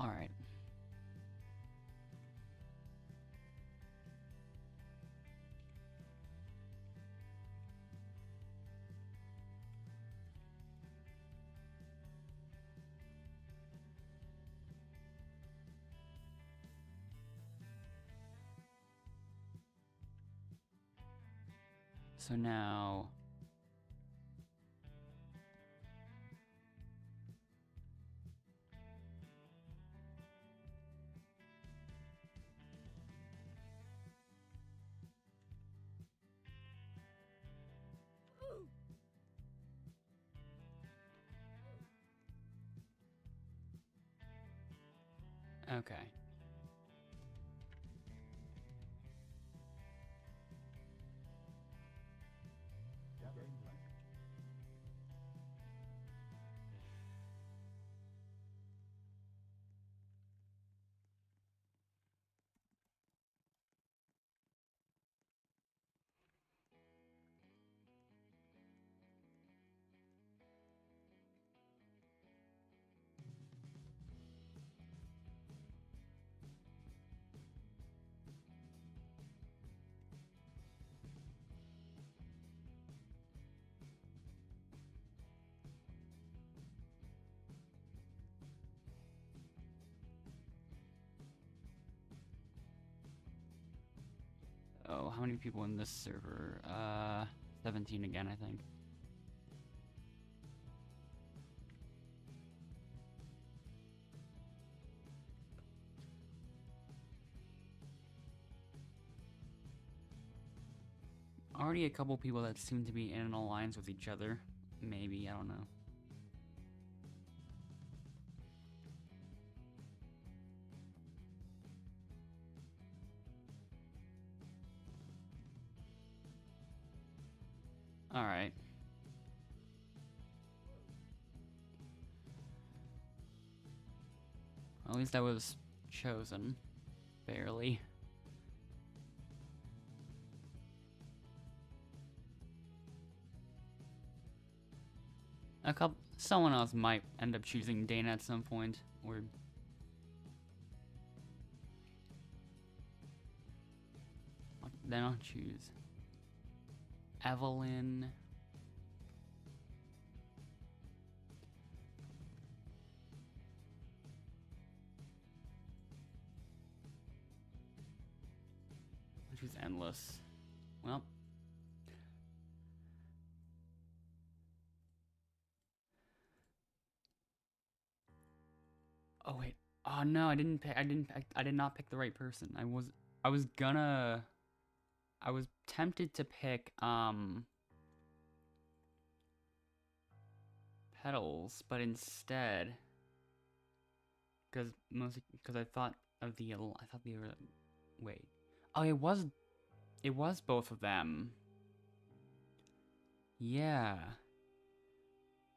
All right. So now, okay. Oh, how many people in this server? 17 again, I think. Already a couple people that seem to be in an alliance with each other. Maybe, I don't know. All right. At least I was chosen. Barely. Someone else might end up choosing Dana at some point, or then I'll choose Evelyn. I'll choose Endless. Well. Oh wait. Oh no, I did not pick the right person. I was tempted to pick Petals, but instead, because I thought the were, wait. Oh, it was both of them. Yeah.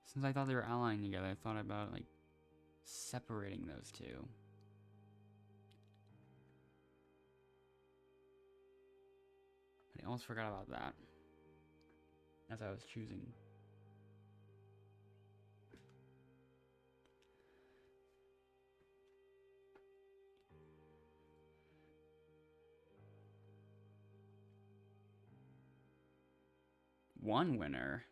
Since I thought they were allying together, I thought about like separating those two. I almost forgot about that as I was choosing. One winner.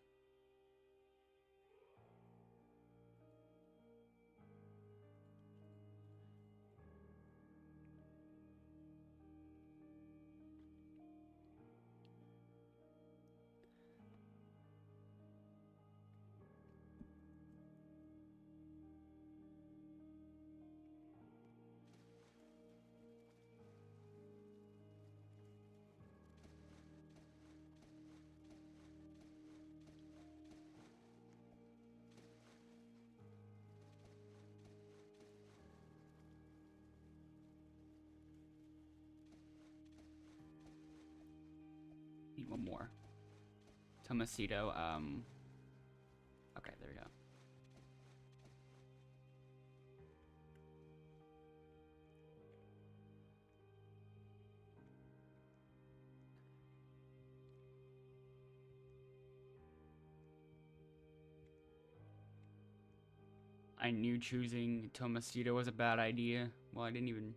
Need one more. Tomasito, okay, there we go. I knew choosing Tomastito was a bad idea. Well, I didn't even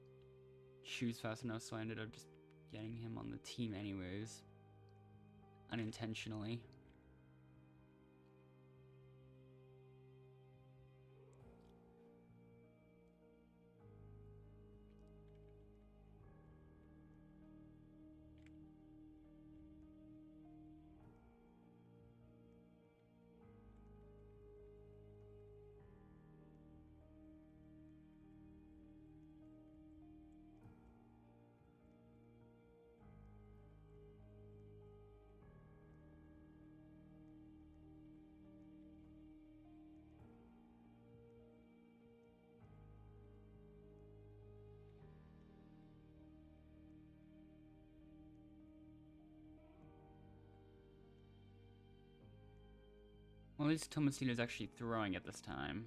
choose fast enough, so I ended up just getting him on the team anyways. Unintentionally. Well, at least Tomastito's actually throwing at this time.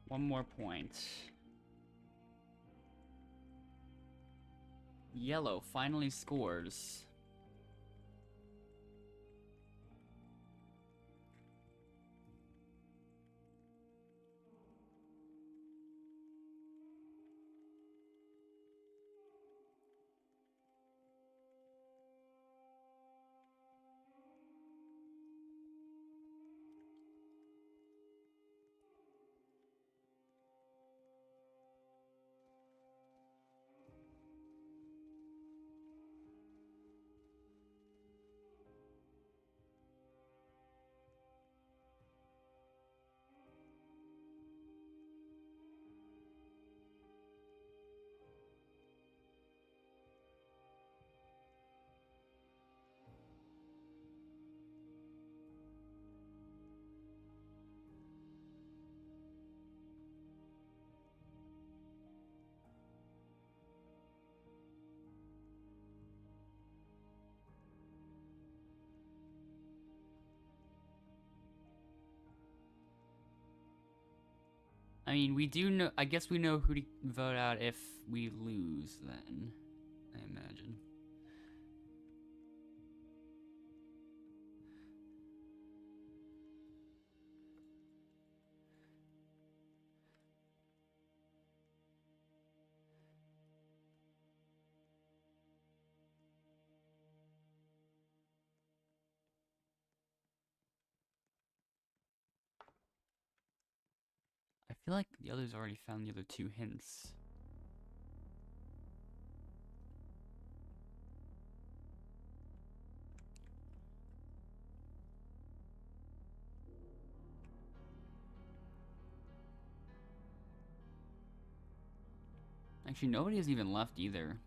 One more point. Yellow finally scores. I mean, we do know. I guess we know who to vote out if we lose, then. I imagine. I feel like the others already found the other two hints. Actually, nobody has even left either.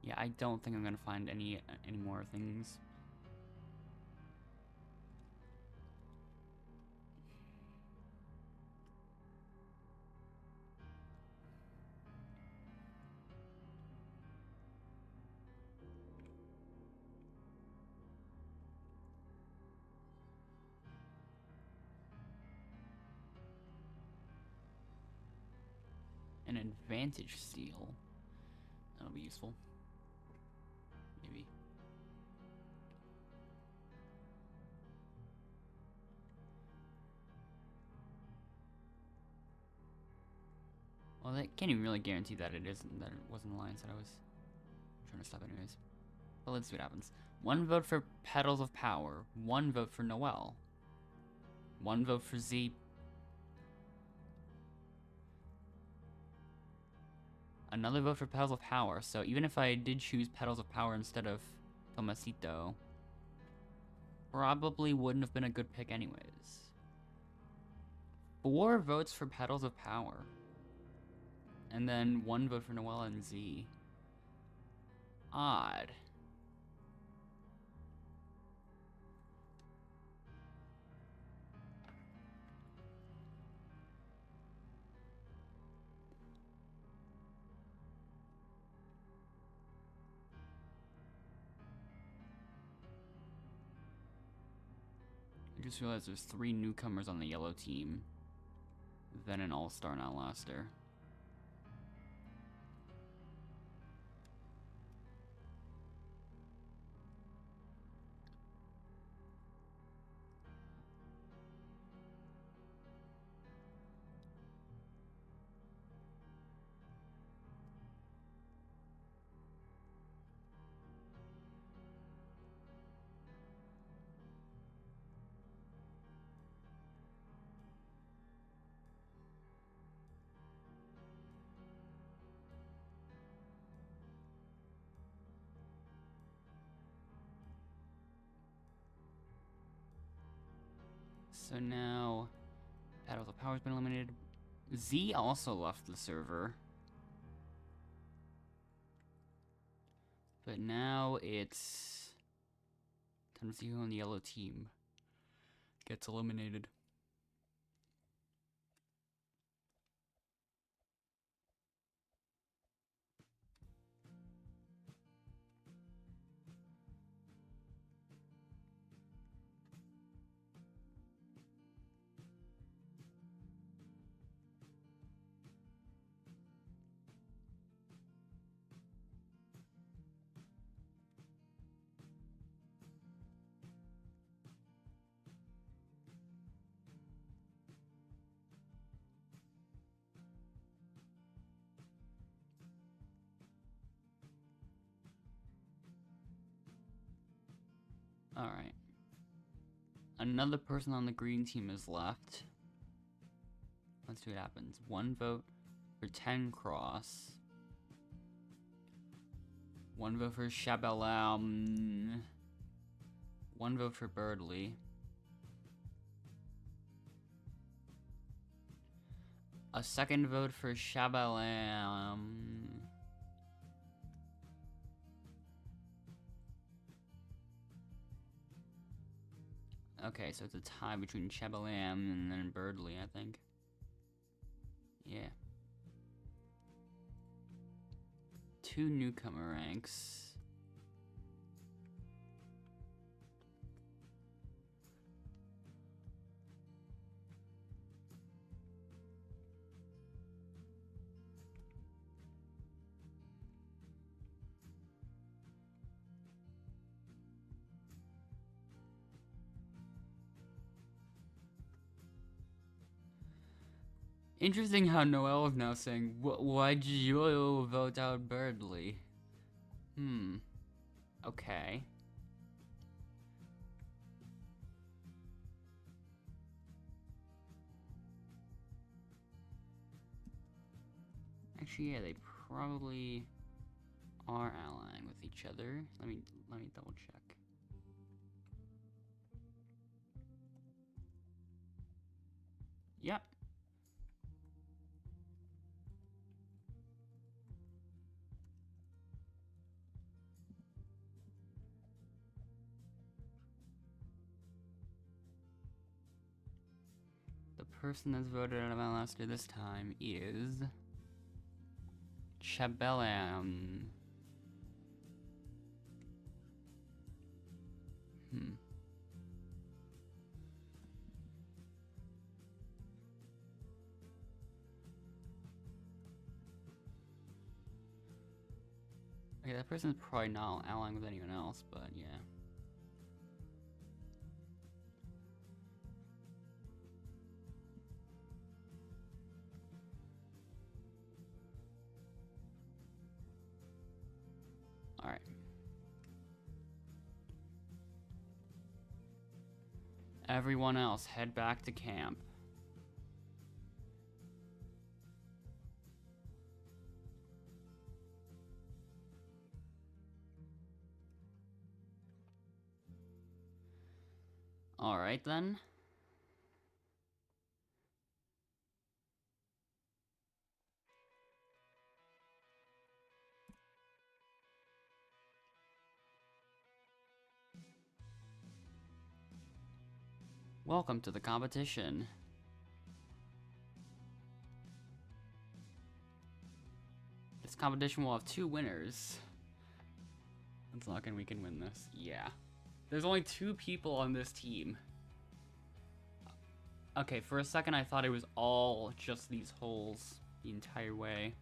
Yeah, I don't think I'm gonna find any more things. An advantage steal. That'll be useful. Maybe. Well, that can't even really guarantee that it isn't, that it wasn't the alliance that I was trying to stop anyways. But let's see what happens. 1 vote for Petals of Power. 1 vote for Noelle. 1 vote for Z. Another vote for Petals of Power. So even if I did choose Petals of Power instead of Tomasito, probably wouldn't have been a good pick anyways. 4 votes for Petals of Power. And then 1 vote for Noelle and Z. Odd. I just realized there's 3 newcomers on the yellow team. Then an all-star and Outlaster. So now, Petals of Power's been eliminated. Z also left the server. But now it's time to see who on the yellow team gets eliminated. Alright. Another person on the green team is left. Let's see what happens. 1 vote for 10 Cross. 1 vote for Shabalam. 1 vote for Birdley. A 2nd vote for Shabalam. Okay, so it's a tie between Shabalam and then Birdley, I think. Yeah. 2 newcomer ranks. Interesting how Noelle is now saying, why'd you vote out Birdley? Okay. Actually, yeah, they probably are allying with each other. Let me double check. Yep. The person that's voted out of Outlaster this time is Shabalam. Okay, that person's probably not allying with anyone else, but yeah. Alright. Everyone else, head back to camp. Alright then. Welcome to the competition. This competition will have 2 winners. Let's lock in, we can win this. Yeah. There's only 2 people on this team. Okay, for a second I thought it was all just these holes the entire way.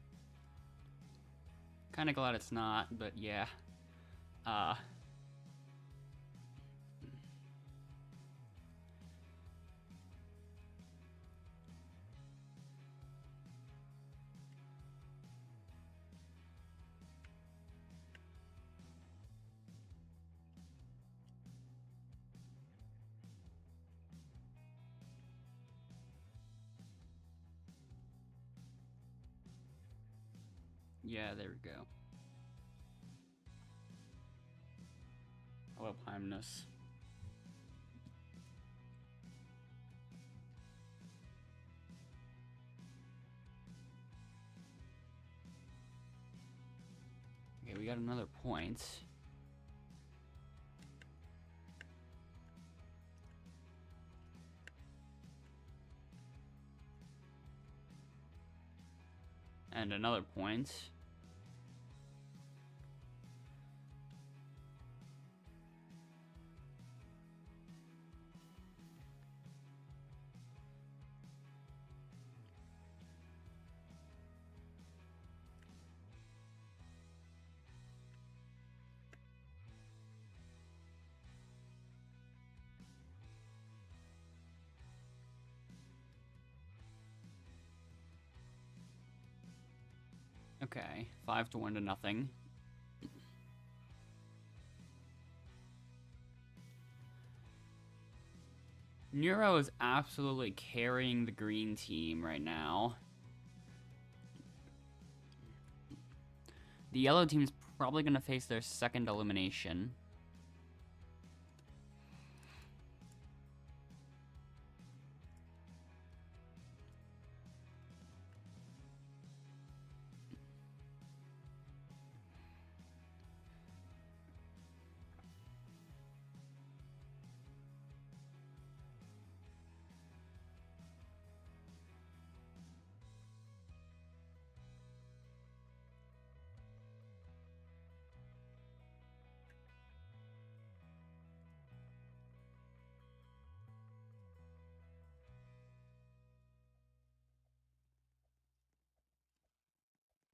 Kinda glad it's not, but yeah. Yeah, there we go. Hello, Hymnus. Okay, we got another point. And another point. Okay, 5 to 1 to nothing. Neuro is absolutely carrying the green team right now. The yellow team is probably going to face their second elimination.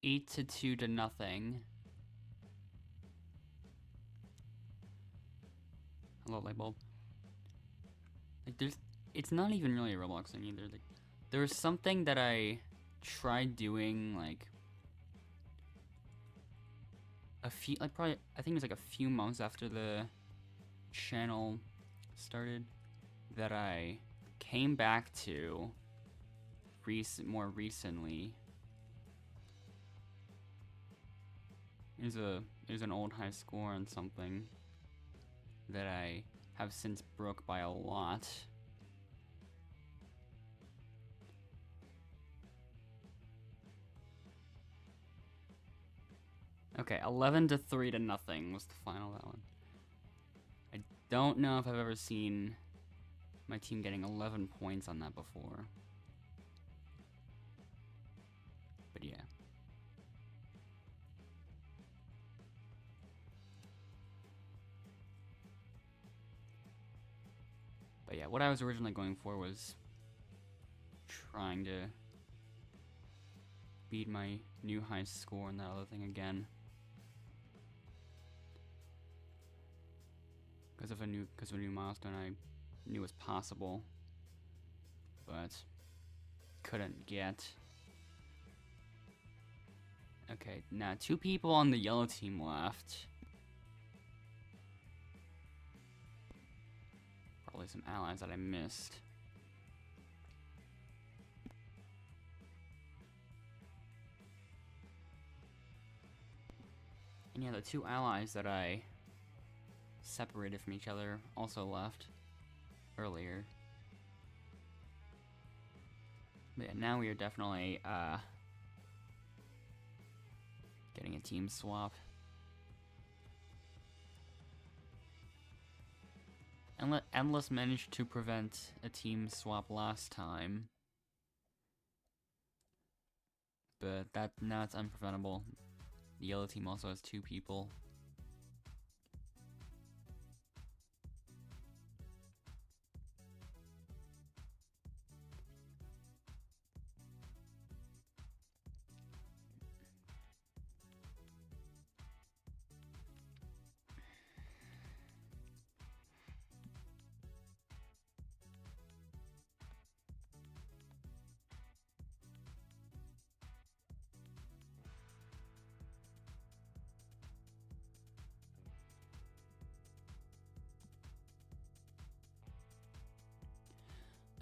Eight to 2 to nothing. Hello, Lightbulb. Like, it's not even really a Roblox thing either. Like, there was something that I tried doing, like, I think it was like a few months after the channel started, that I came back to more recently. It was an old high score on something that I have since broke by a lot. Okay, 11 to 3 to nothing was the final that one. I don't know if I've ever seen my team getting 11 points on that before. But yeah. But yeah, what I was originally going for was trying to beat my new high score and that other thing again. Because of a new milestone I knew was possible, but couldn't get. Okay, now 2 people on the yellow team left. Probably some allies that I missed. And yeah, the 2 allies that I separated from each other also left. earlier. But yeah, now we are definitely getting a team swap. Endless managed to prevent a team swap last time. But now it's unpreventable. The yellow team also has 2 people.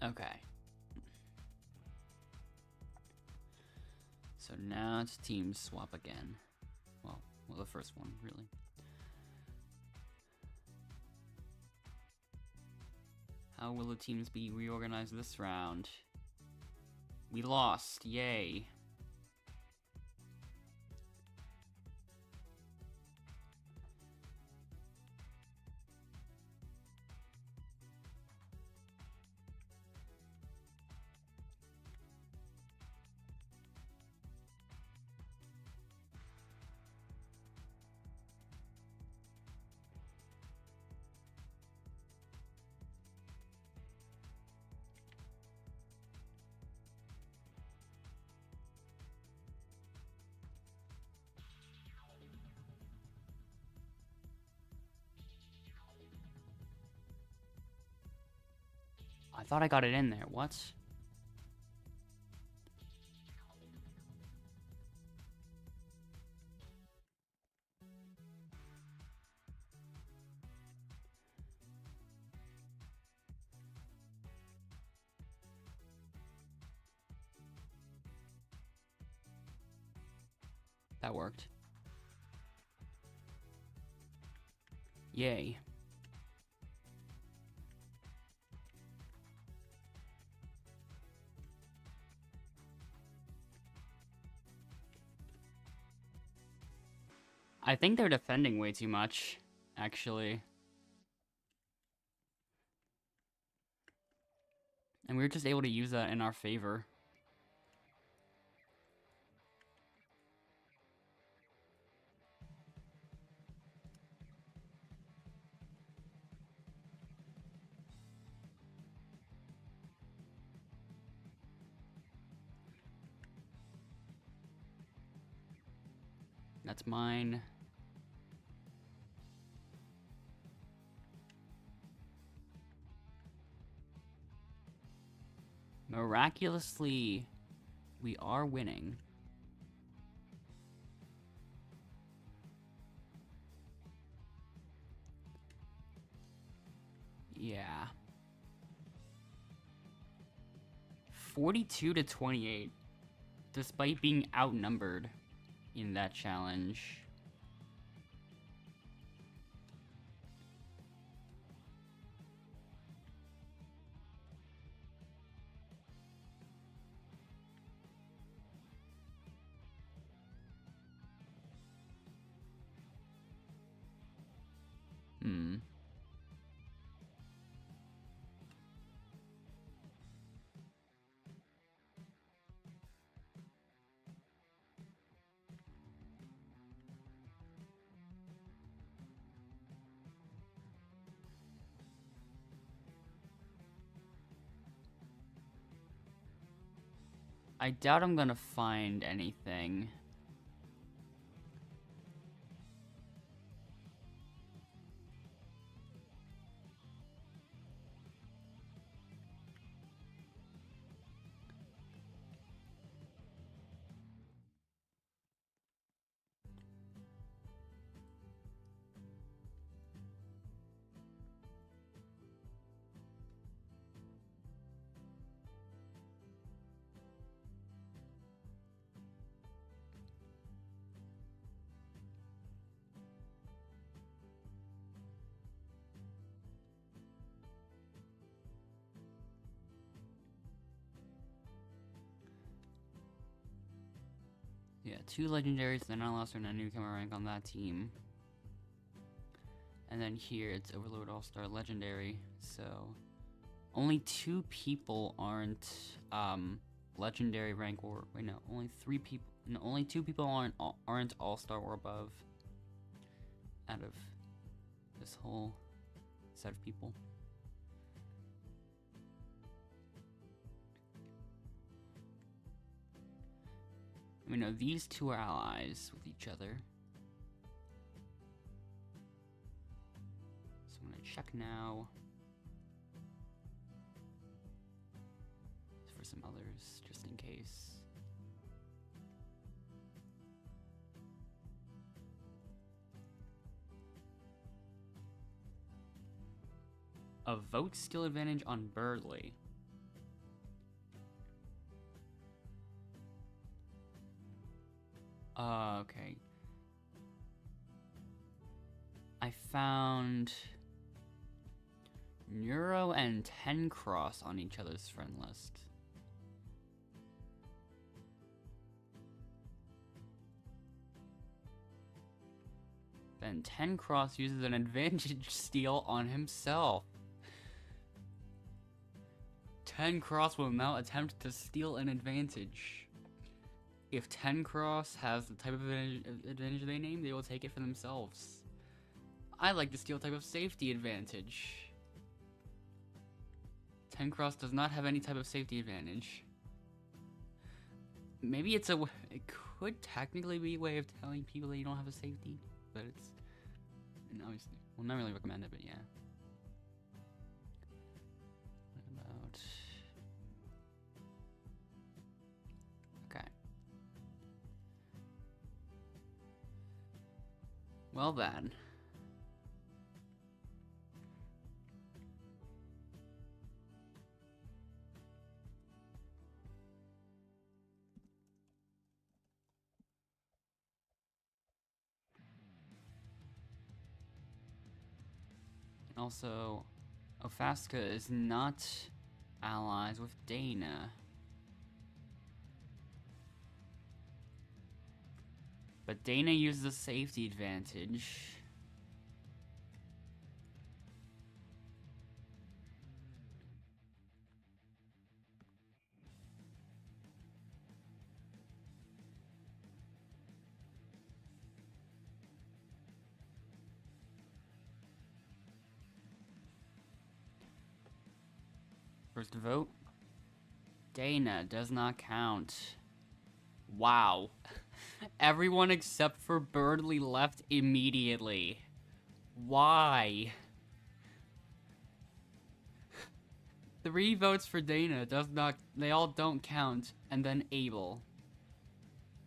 Okay. So now it's team swap again. Well, the first one, really. How will the teams be reorganized this round? We lost, yay. I thought I got it in there. What? That worked. Yay. I think they're defending way too much, actually. And we were just able to use that in our favor. That's mine. Miraculously, we are winning. Yeah. 42 to 28, despite being outnumbered in that challenge. I doubt I'm gonna find anything. Yeah, 2 legendaries, then Outlaster and a newcomer rank on that team. And then here it's Overlord All-Star Legendary, so only 2 people aren't legendary rank, or wait, no, only 3 people, no, only 2 people aren't All-Star or above out of this whole set of people. We know these 2 are allies with each other. So I'm gonna check now for some others, just in case. A vote skill advantage on Birdly. Okay. I found Neuro and 10 Cross on each other's friend list. Then 10 Cross uses an advantage steal on himself. 10 Cross will now attempt to steal an advantage. If 10 Cross has the type of advantage they name, they will take it for themselves. I like to steal type of safety advantage. 10 Cross does not have any type of safety advantage. Maybe it could technically be a way of telling people that you don't have a safety, but it's, and obviously, well, not really recommend it, but yeah. What about, okay. Well then. Also, Ofaska is not allies with Dana. But Dana uses a safety advantage. First vote. Dana does not count. Wow. Everyone except for Birdly left immediately. Why? 3 votes for Dana does not, they all don't count, and then Abel.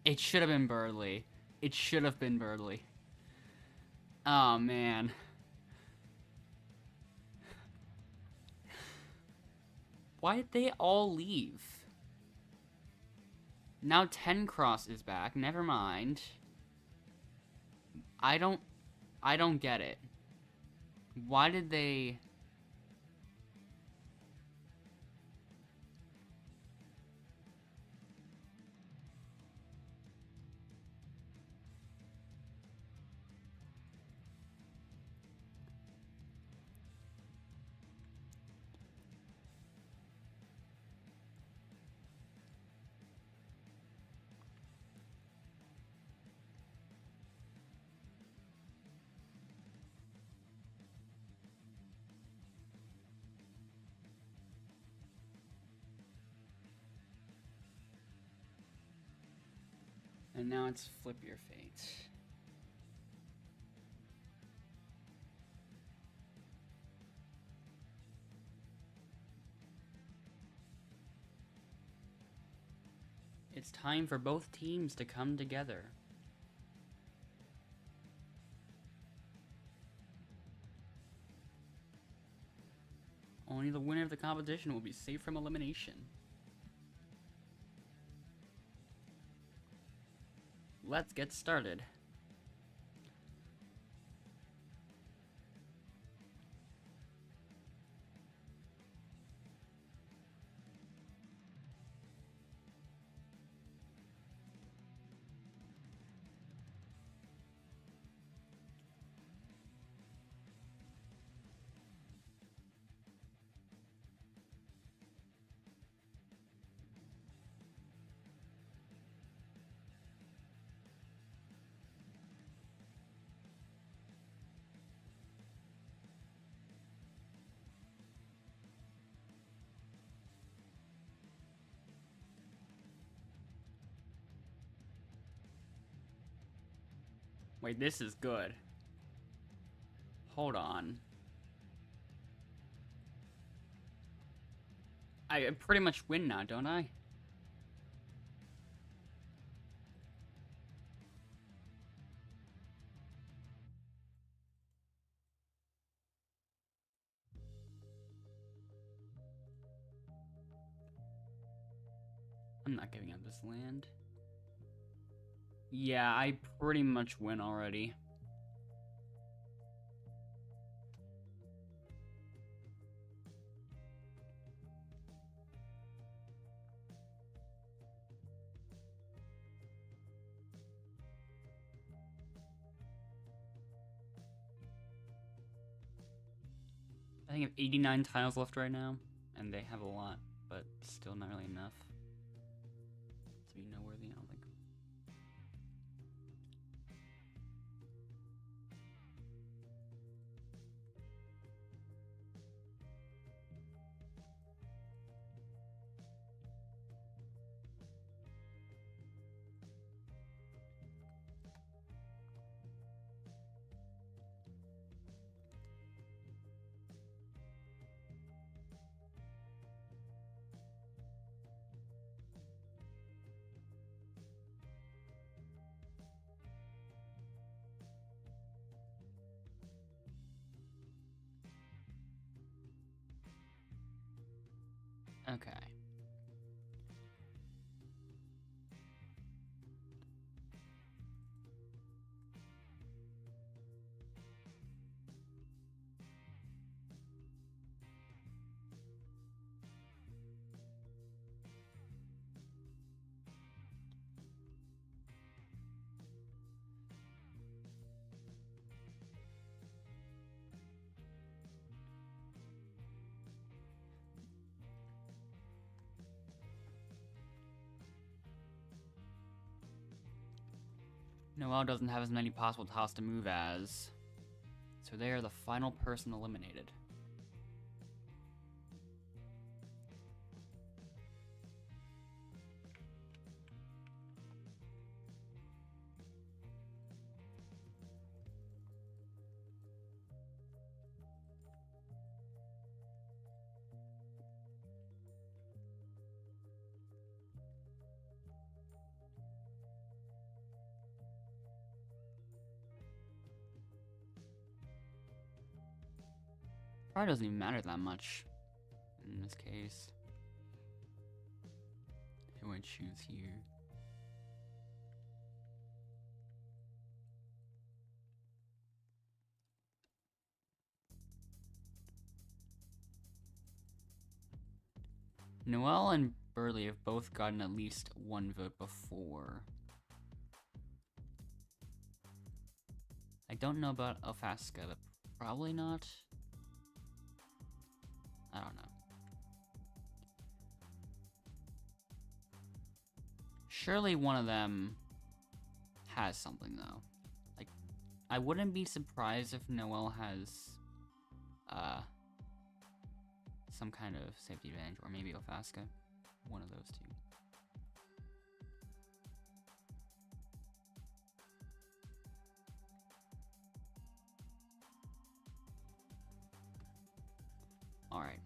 It should have been Birdly. It should have been Birdly. Oh man. Why did they all leave? Now 10 Cross is back. Never mind. I don't get it. Why did they... And now it's Flip Your Fate. It's time for both teams to come together. Only the winner of the competition will be safe from elimination. Let's get started. Wait, this is good. Hold on. I pretty much win now, don't I? I'm not giving up this land. Yeah, I pretty much win already. I think I have 89 tiles left right now, and they have a lot, but still not really enough to be noteworthy, I don't think. Okay. Noelle doesn't have as many possible tiles to move as, so they are the final person eliminated. Probably doesn't even matter that much in this case. Who I choose here? Noelle and Burley have both gotten at least one vote before. I don't know about Alfasca, but probably not. I don't know. Surely one of them has something, though. Like, I wouldn't be surprised if Noelle has, some kind of safety advantage, or maybe Alfasca. One of those two. Alright.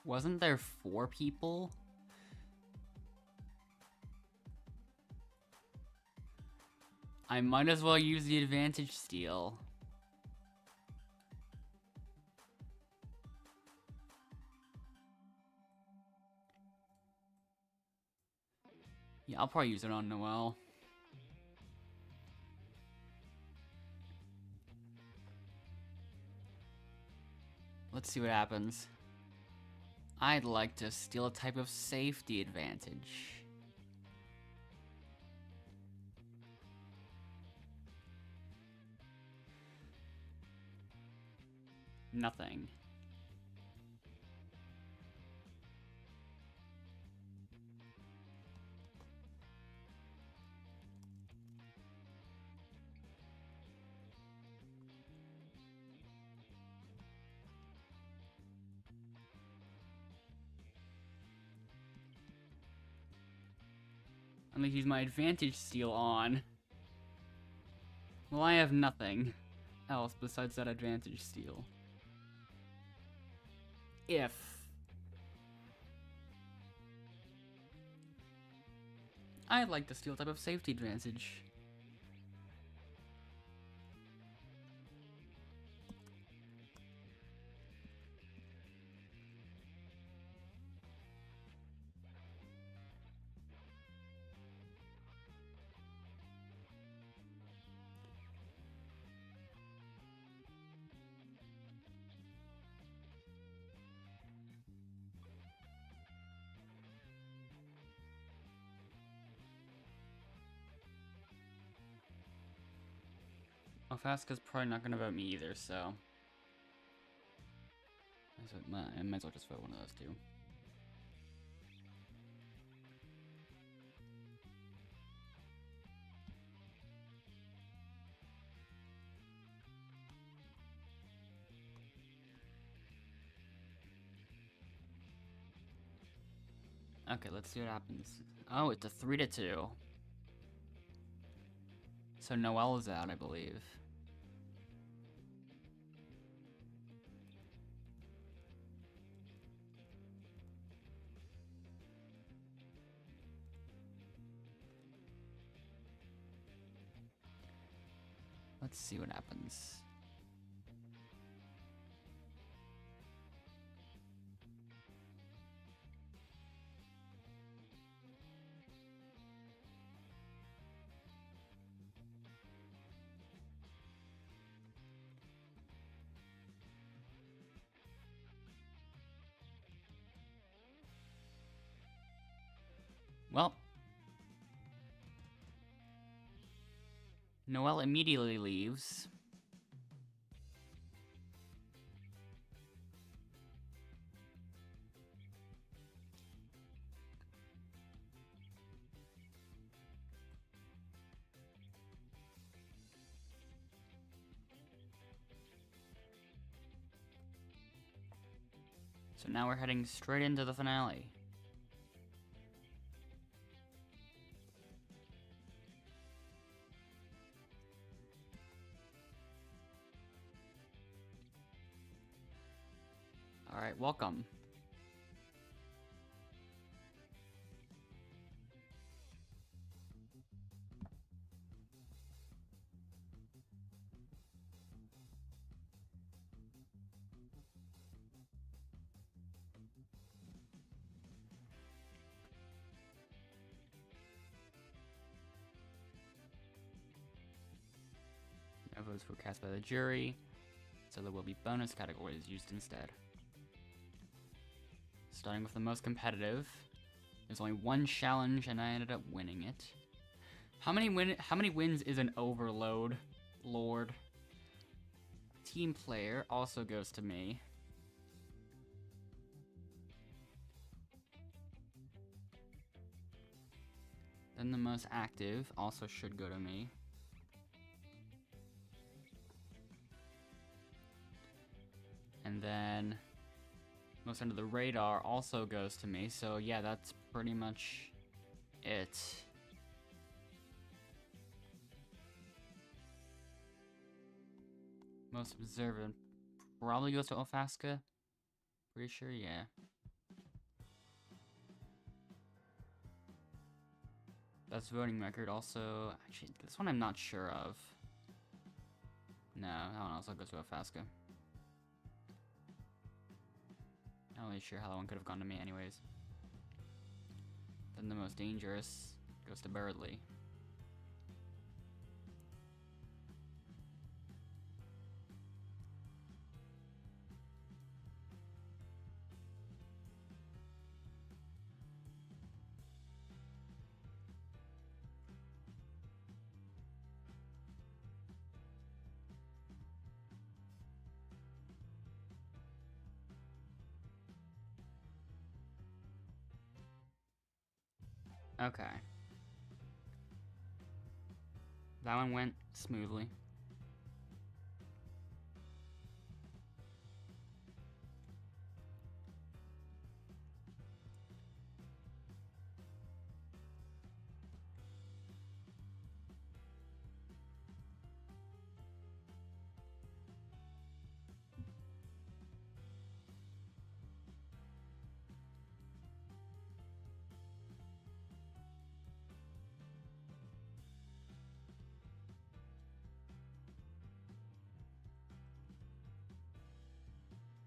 Wasn't there 4 people? I might as well use the advantage steal. Yeah, I'll probably use it on Noelle. Let's see what happens. I'd like to steal a type of safety advantage. Nothing. I'm gonna use my advantage steal on. Well, I have nothing else besides that advantage steal. If I'd like to steal type of safety advantage. Ofaska's probably not gonna vote me either, so I might as well just vote one of those two. Okay, let's see what happens. Oh, it's a 3-2. So Noelle is out, I believe. Let's see what happens. Well, Noelle immediately leaves. So now we're heading straight into the finale. Alright, welcome. No votes were cast by the jury, so there will be bonus categories used instead. Starting with the most competitive. There's only one challenge, and I ended up winning it. How many wins is an overload, Lord? Team player also goes to me. Then the most active also should go to me. And then most under the radar also goes to me. So yeah, that's pretty much it. Most observant probably goes to Ofaska. Pretty sure, yeah. Best voting record also. Actually, this one I'm not sure of. No, that one also goes to Ofaska. Not really sure how that one could have gone to me anyways. Then the most dangerous goes to Birdley. Okay. That one went smoothly.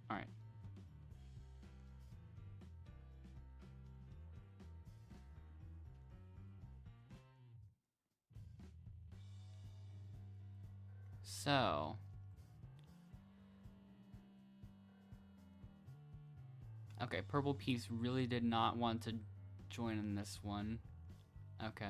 All right. So, okay, Purple Piece really did not want to join in this one. Okay.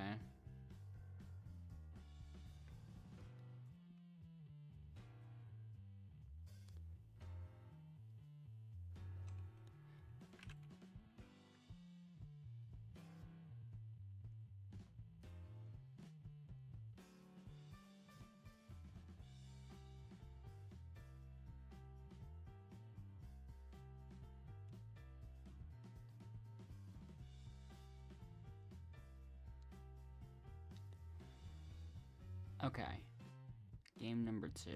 Okay. Game number 2.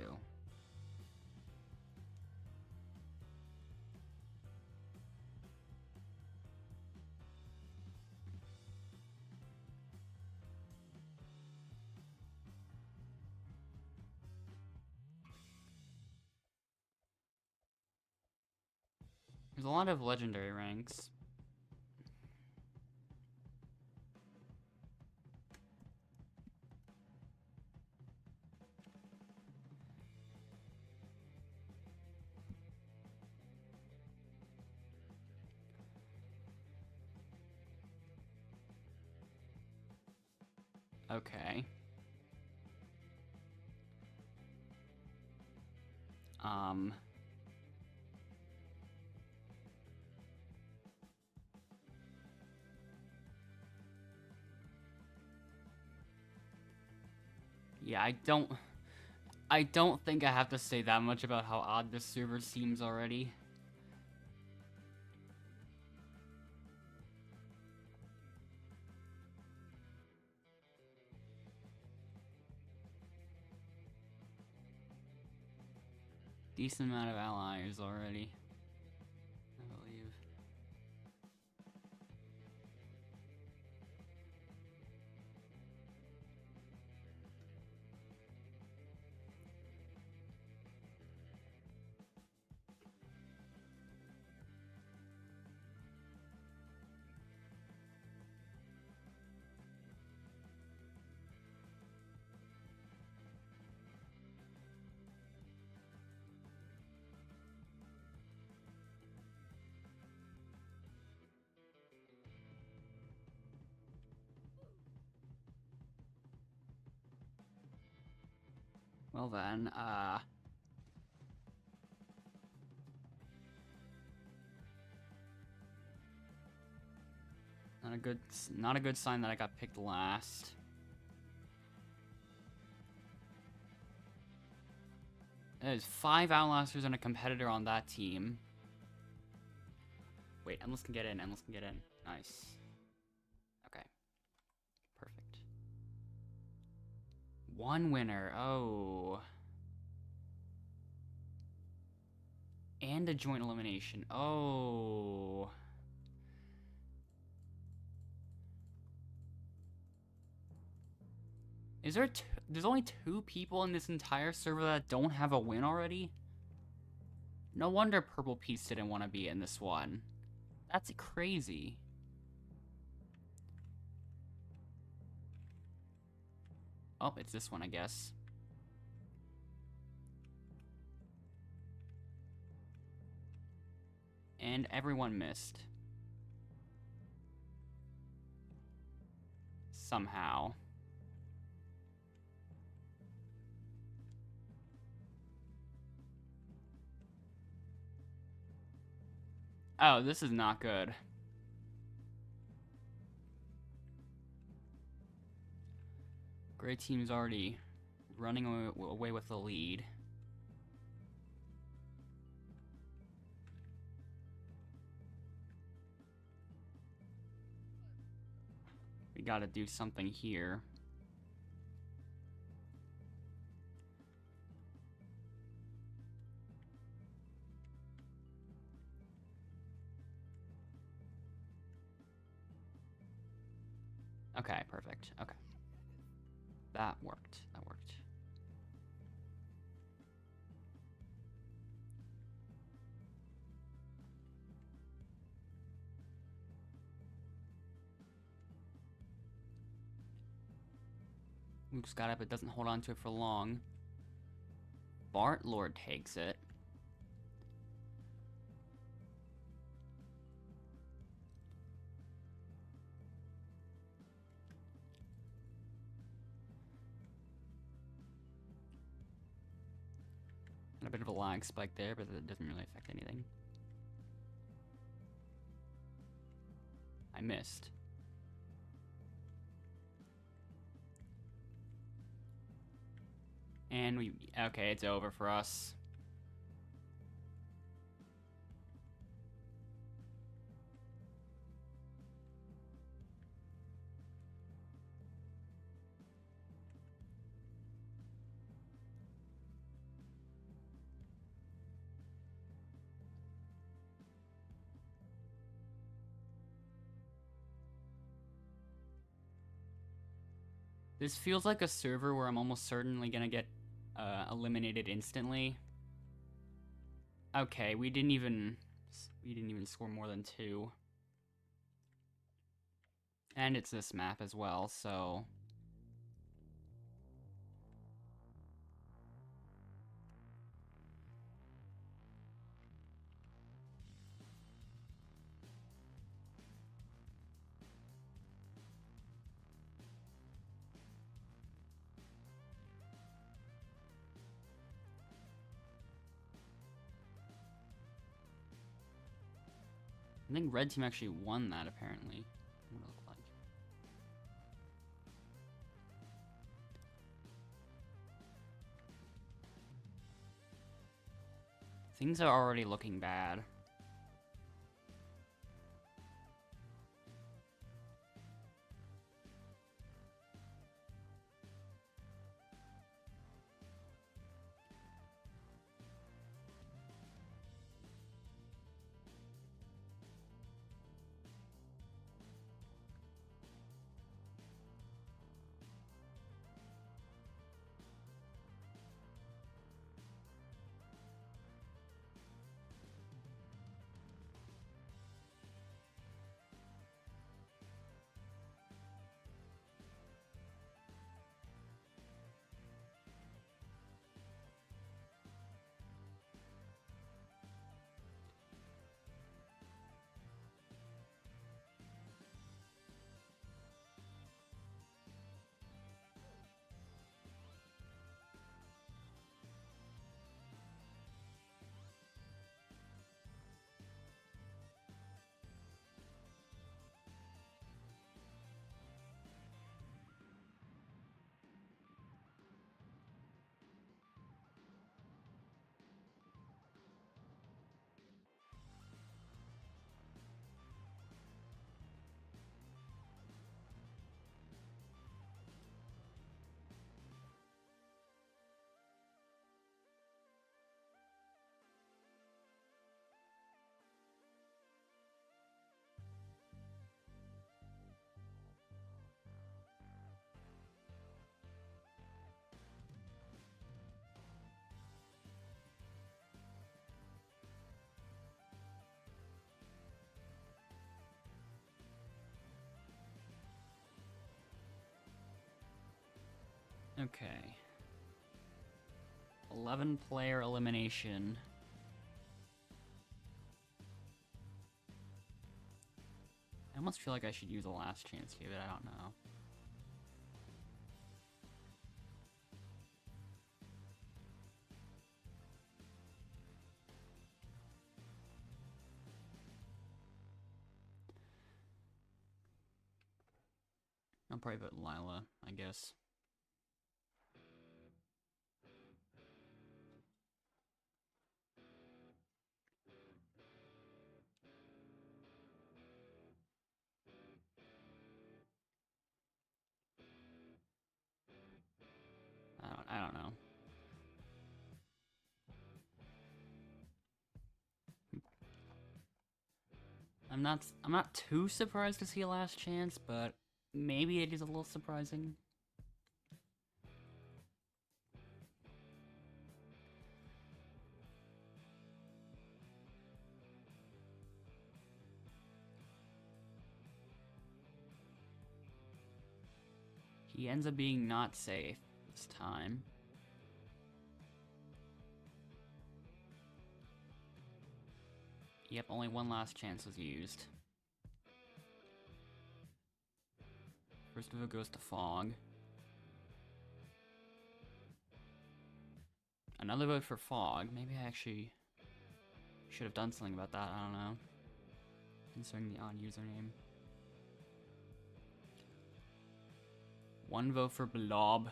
There's a lot of legendary ranks. Okay. Yeah, I don't think I have to say that much about how odd this server seems already. Decent amount of allies already, I believe. Well then, not a good sign that I got picked last. There's 5 Outlasters and a competitor on that team. Wait, Endless can get in, Endless can get in. Nice. Okay. Perfect. 1 winner, oh. And a joint elimination, oh. Is there there's only 2 people in this entire server that don't have a win already? No wonder Purple Piece didn't want to be in this one. That's crazy. Oh, it's this one, I guess. And everyone missed. Somehow. Oh, this is not good. Gray team's already running away with the lead. We gotta do something here. Okay, perfect. Okay. That worked. That worked. Luke's got it, but doesn't hold on to it for long. Bart Lord takes it. A bit of a lag spike there, but it doesn't really affect anything. I missed. And okay, it's over for us. This feels like a server where I'm almost certainly gonna get eliminated instantly. Okay, we didn't even score more than 2. And it's this map as well, so I think red team actually won that, apparently. What it looked like. Things are already looking bad. Okay. 11-player elimination. I almost feel like I should use a last chance here, but I don't know. I'll probably put Lila, I guess. I'm not too surprised to see a last chance, but maybe it is a little surprising. He ends up being not safe this time. Yep, only one last chance was used. First vote goes to Fog. Another vote for Fog. Maybe I actually should have done something about that. I don't know. Concerning the odd username. One vote for Blob.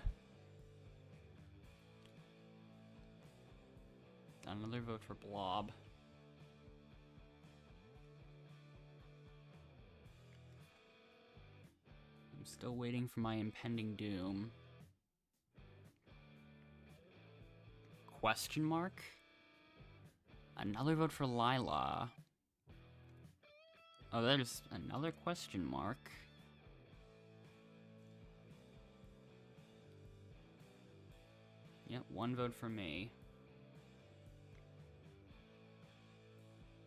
Another vote for Blob. I'm still waiting for my impending doom. Question mark? Another vote for Lila. Oh, there's another question mark. Yep, one vote for me.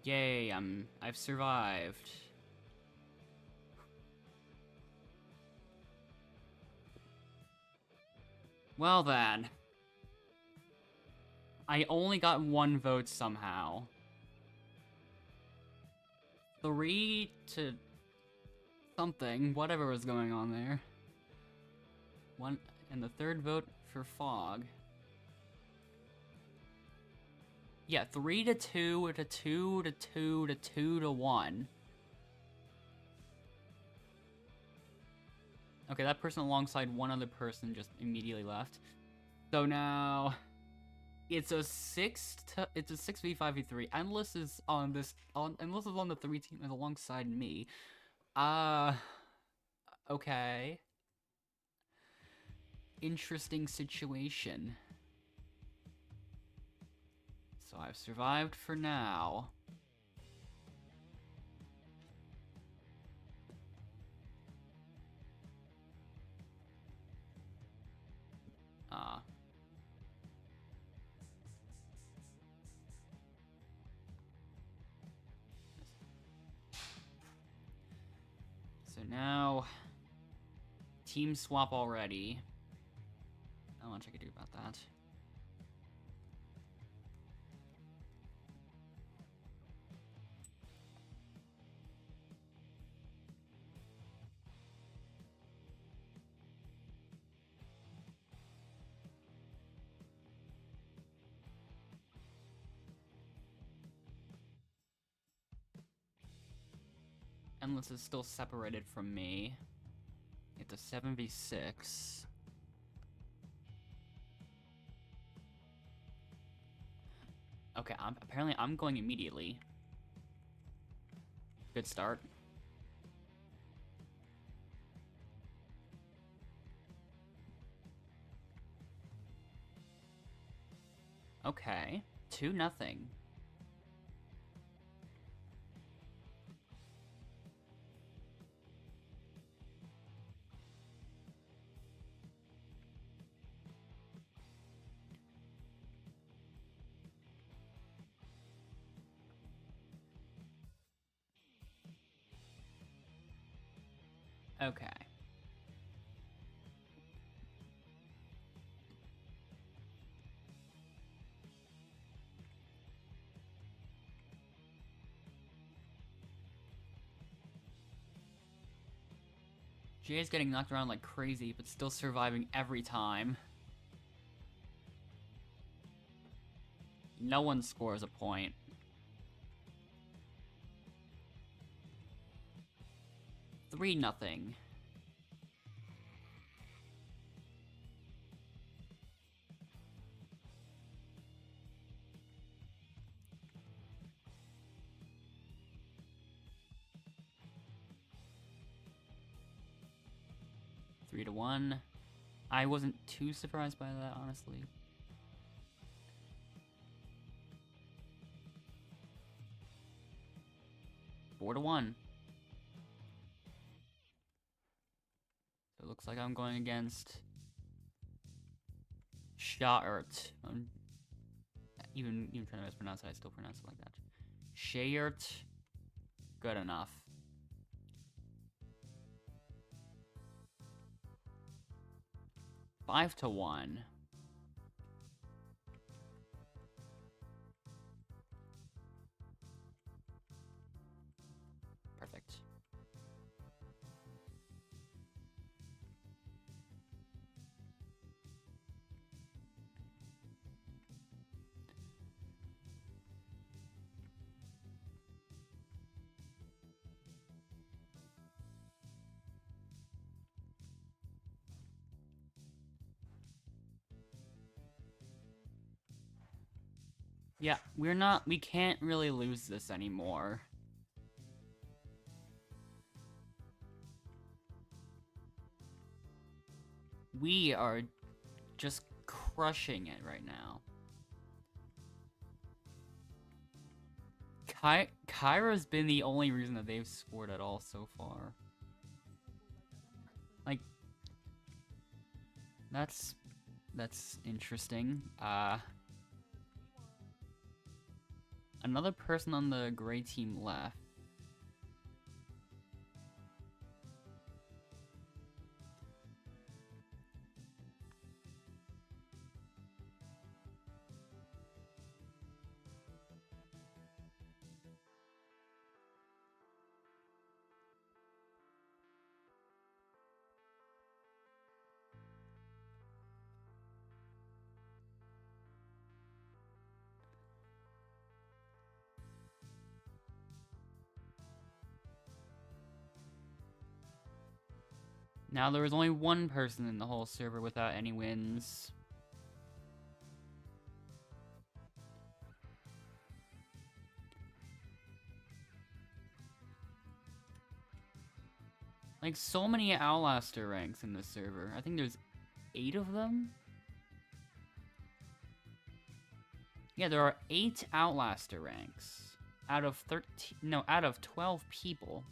Yay, I've survived. Well then. I only got one vote somehow. 3 to something, whatever was going on there. One, and the third vote for Fog. Yeah, 3 to 2 to 2 to 2 to 2 to 1. Okay, that person alongside one other person just immediately left. So now it's a 6v5v3. Endless is on this Endless is on the 3 team alongside me. Okay. Interesting situation. So I've survived for now. So now, team swap already. Not much I could do about that. Endless is still separated from me. It's a 7v6. Okay, apparently I'm going immediately. Good start. Okay, 2-0. Okay. Jay's getting knocked around like crazy, but still surviving every time. No one scores a point. Three nothing. Three to 1. I wasn't too surprised by that, honestly. 4-1. So it looks like I'm going against Sha'ert. Even trying to mispronounce it, I still pronounce it like that. Sha'ert. Good enough. Five to 1. Perfect. Yeah, we can't really lose this anymore. We are just crushing it right now. Kyra's been the only reason that they've scored at all so far. Like, that's interesting. Another person on the gray team left. Now there was only one person in the whole server without any wins. Like, so many Outlaster ranks in this server. I think there's 8 of them? Yeah, there are 8 Outlaster ranks. Out of 12 people.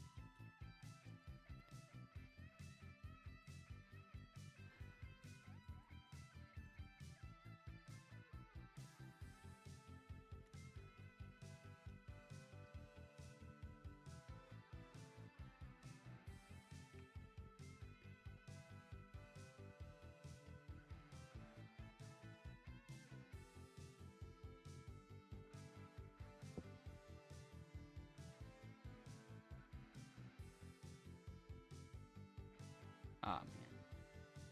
Ah, man.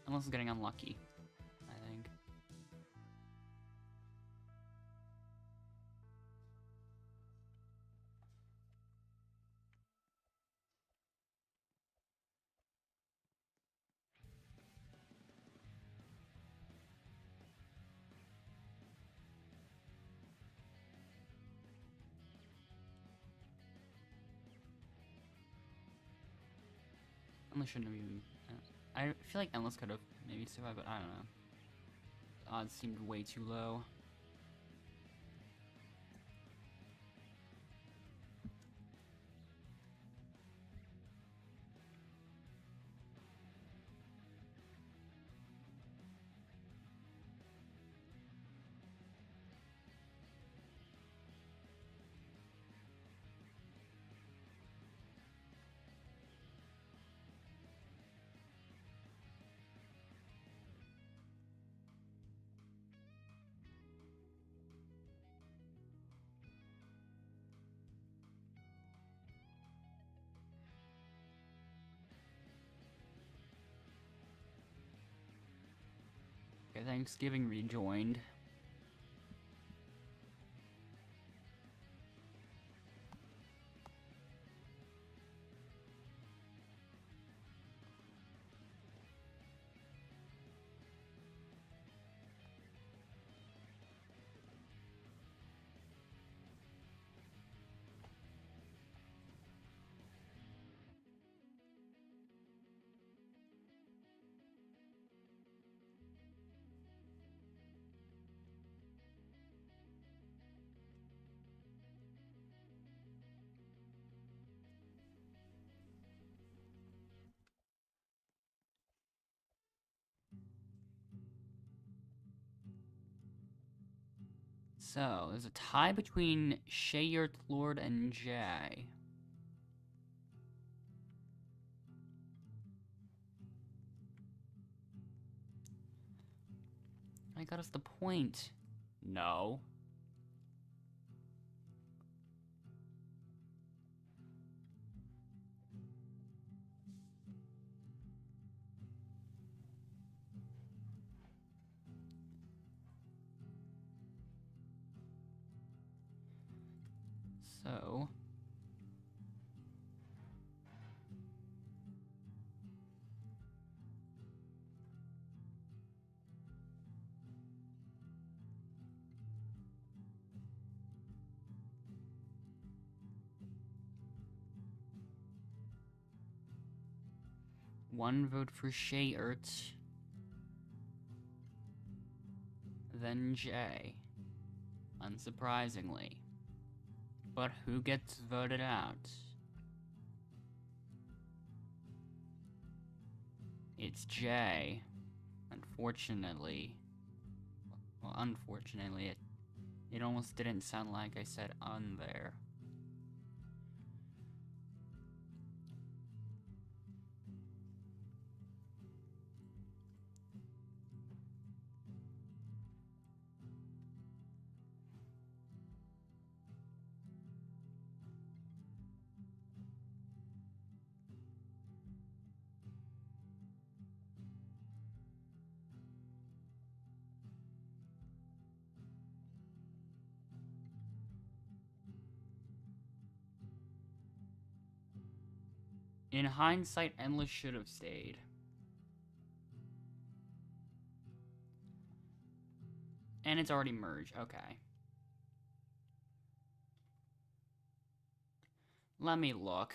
Unless it's getting unlucky, I think. Endless shouldn't have even... I feel like Endless could have maybe survived, but I don't know. The odds seemed way too low. Okay, Thanksgiving rejoined. So, there's a tie between Shayert Lord and Jay. I got us the point. No. So... one vote for Shayert. Then Jay. Unsurprisingly. But who gets voted out? It's Jay. Unfortunately. Well, unfortunately, it almost didn't sound like I said "un" there. In hindsight, Endless should have stayed. And it's already merged, okay. Let me look.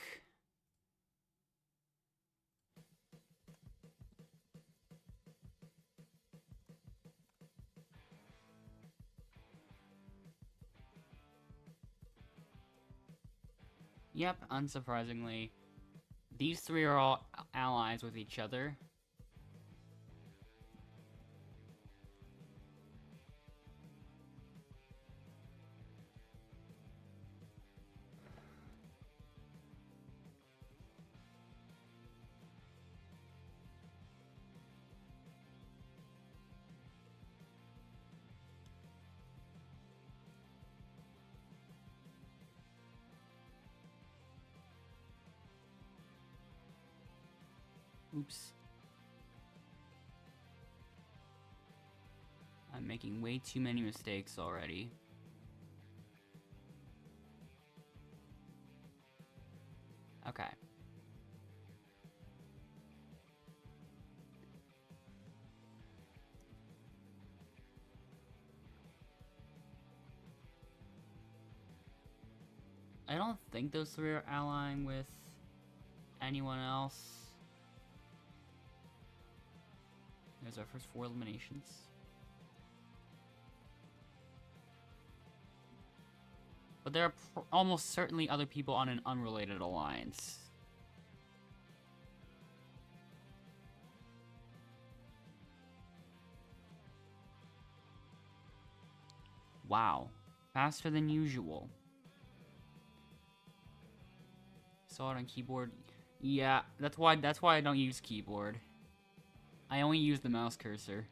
Yep, unsurprisingly. These three are all allies with each other. Oops. I'm making way too many mistakes already. Okay. I don't think those three are allying with anyone else. There's our first 4 eliminations. But there are almost certainly other people on an unrelated alliance. Wow. Faster than usual. Saw it on keyboard. Yeah, that's why I don't use keyboard. I only use the mouse cursor.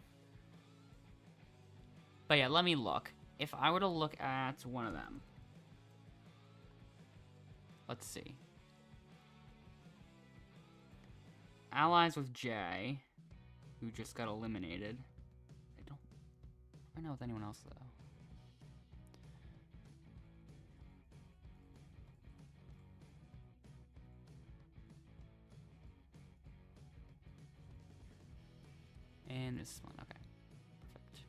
But yeah, let me look. If I were to look at one of them. Let's see. Allies with Jay, who just got eliminated. I don't know with anyone else though. And this one, okay. Perfect.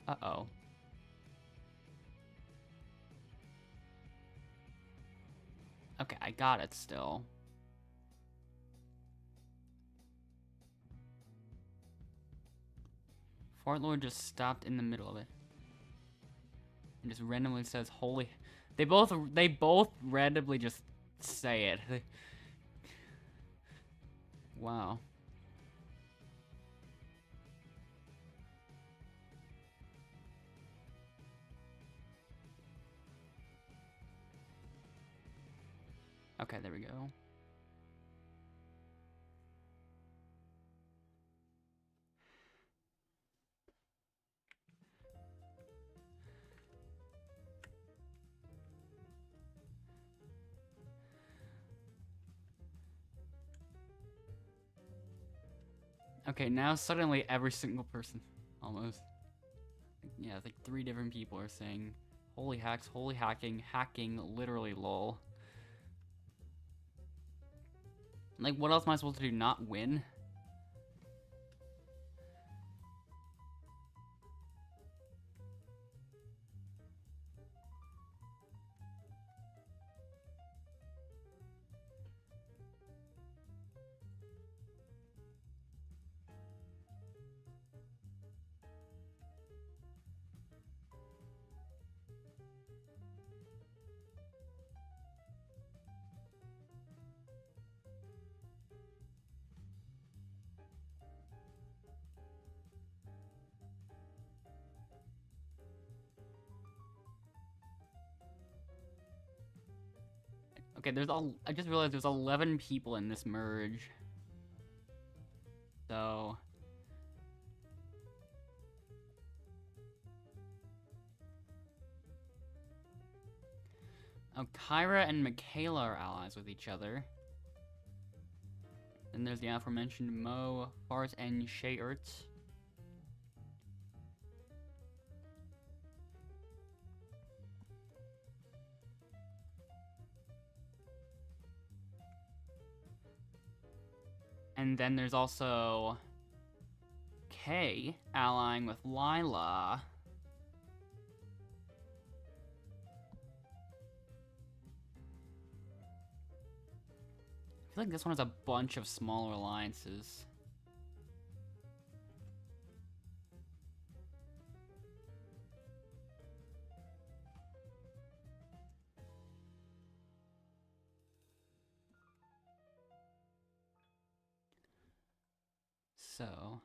Uh-oh. Okay, I got it still. Fart Lord just stopped in the middle of it. And just randomly says, holy... They both randomly just say it. Wow. Okay, there we go. Okay, now suddenly every single person, almost. Yeah, it's like 3 different people are saying, holy hacks, holy hacking, hacking, literally lol. Like, what else am I supposed to do? Not win? Okay, I just realized there's 11 people in this merge. So... Oh, Kyra and Michaela are allies with each other. Then there's the aforementioned Mo, Fart, and Shayert. And then there's also Kay allying with Lila. I feel like this one has a bunch of smaller alliances. So...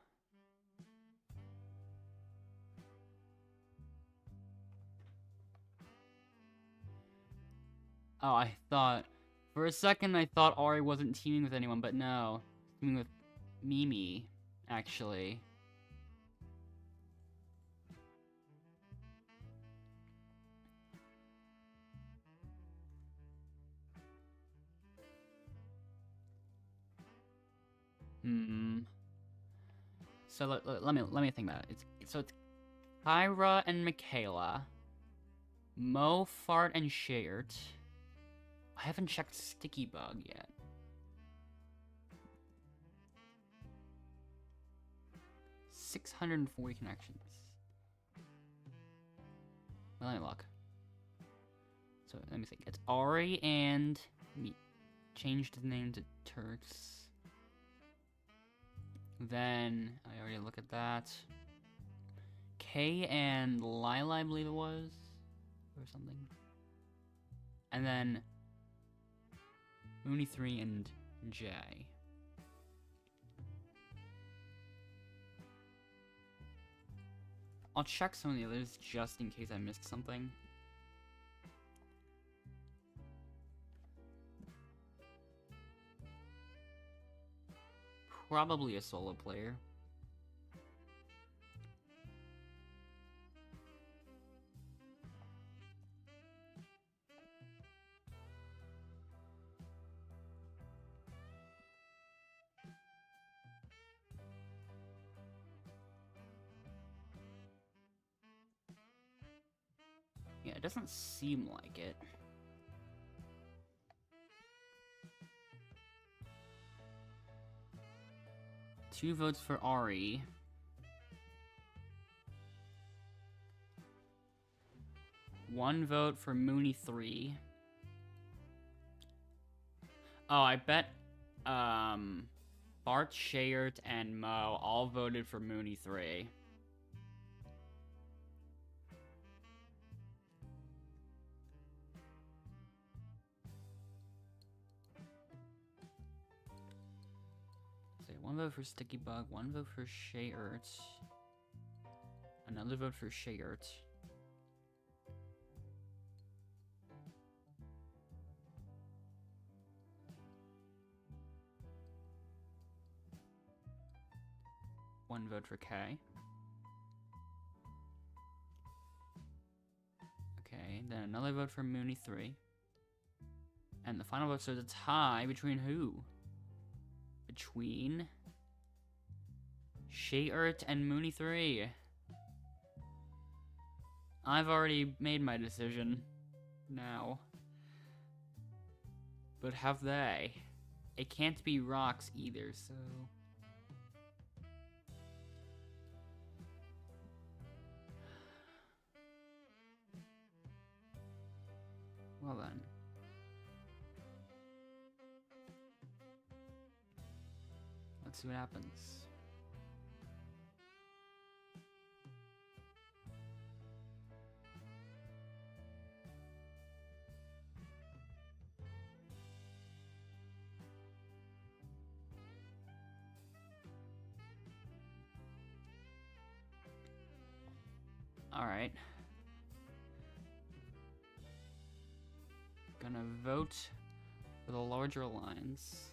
Oh, I thought... For a second, I thought Ari wasn't teaming with anyone, but no. Teaming with Mimi, actually. So let me think about it. It's Kyra and Michaela, Mo, Fart, and Shayert. I haven't checked Sticky Bug yet. $640 connections. Well, let me look. So let me think. It's Ari and me. Changed his name to Turks. Then I already looked at that. Kay and Lila, I believe it was, or something. And then Mooney 3 and Jay. I'll check some of the others just in case I missed something. Probably a solo player. Yeah, it doesn't seem like it. Two votes for Ari. One vote for Mooney 3. Oh, I bet, Bart, Shayert, and Mo all voted for Mooney 3. So, one vote for Sticky Bug, one vote for Shayert, another vote for Shayert. One vote for K. Okay, then another vote for Mooney 3. And the final vote, so it's a tie between who? Between Shayert and Mooney 3. I've already made my decision now. But have they? It can't be Rocks either, so... Well then. Let's see what happens. Alright. Gonna vote for the larger lines.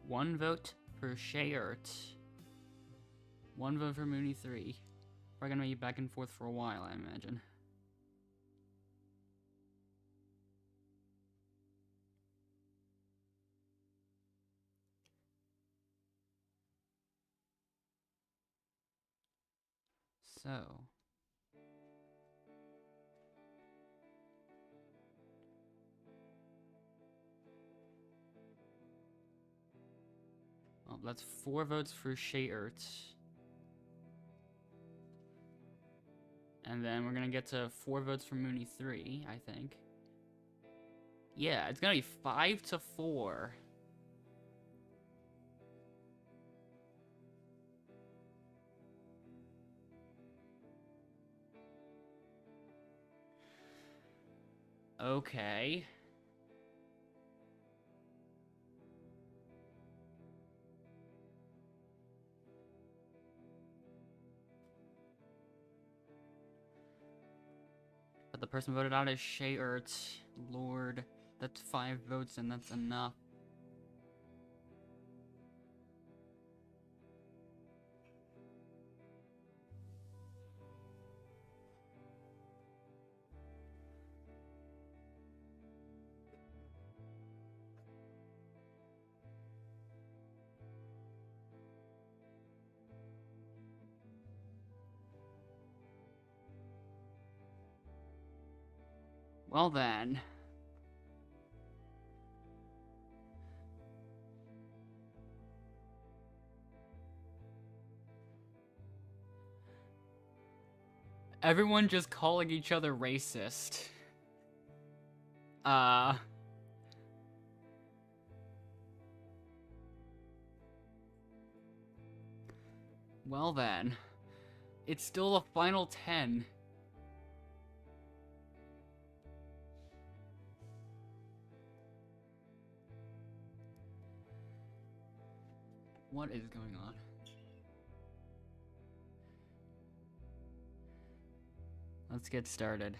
One vote for Shayert. One vote for Mooney 3. We're gonna be back and forth for a while, I imagine. So... well, that's 4 votes for Shayert. And then we're gonna get to 4 votes for Mooney 3, I think. Yeah, it's gonna be 5-4. Okay. But the person voted out is Shayert. Lord, that's 5 votes and that's enough. Well then. Everyone just calling each other racist. Well then. It's still a final 10. What is going on? Let's get started.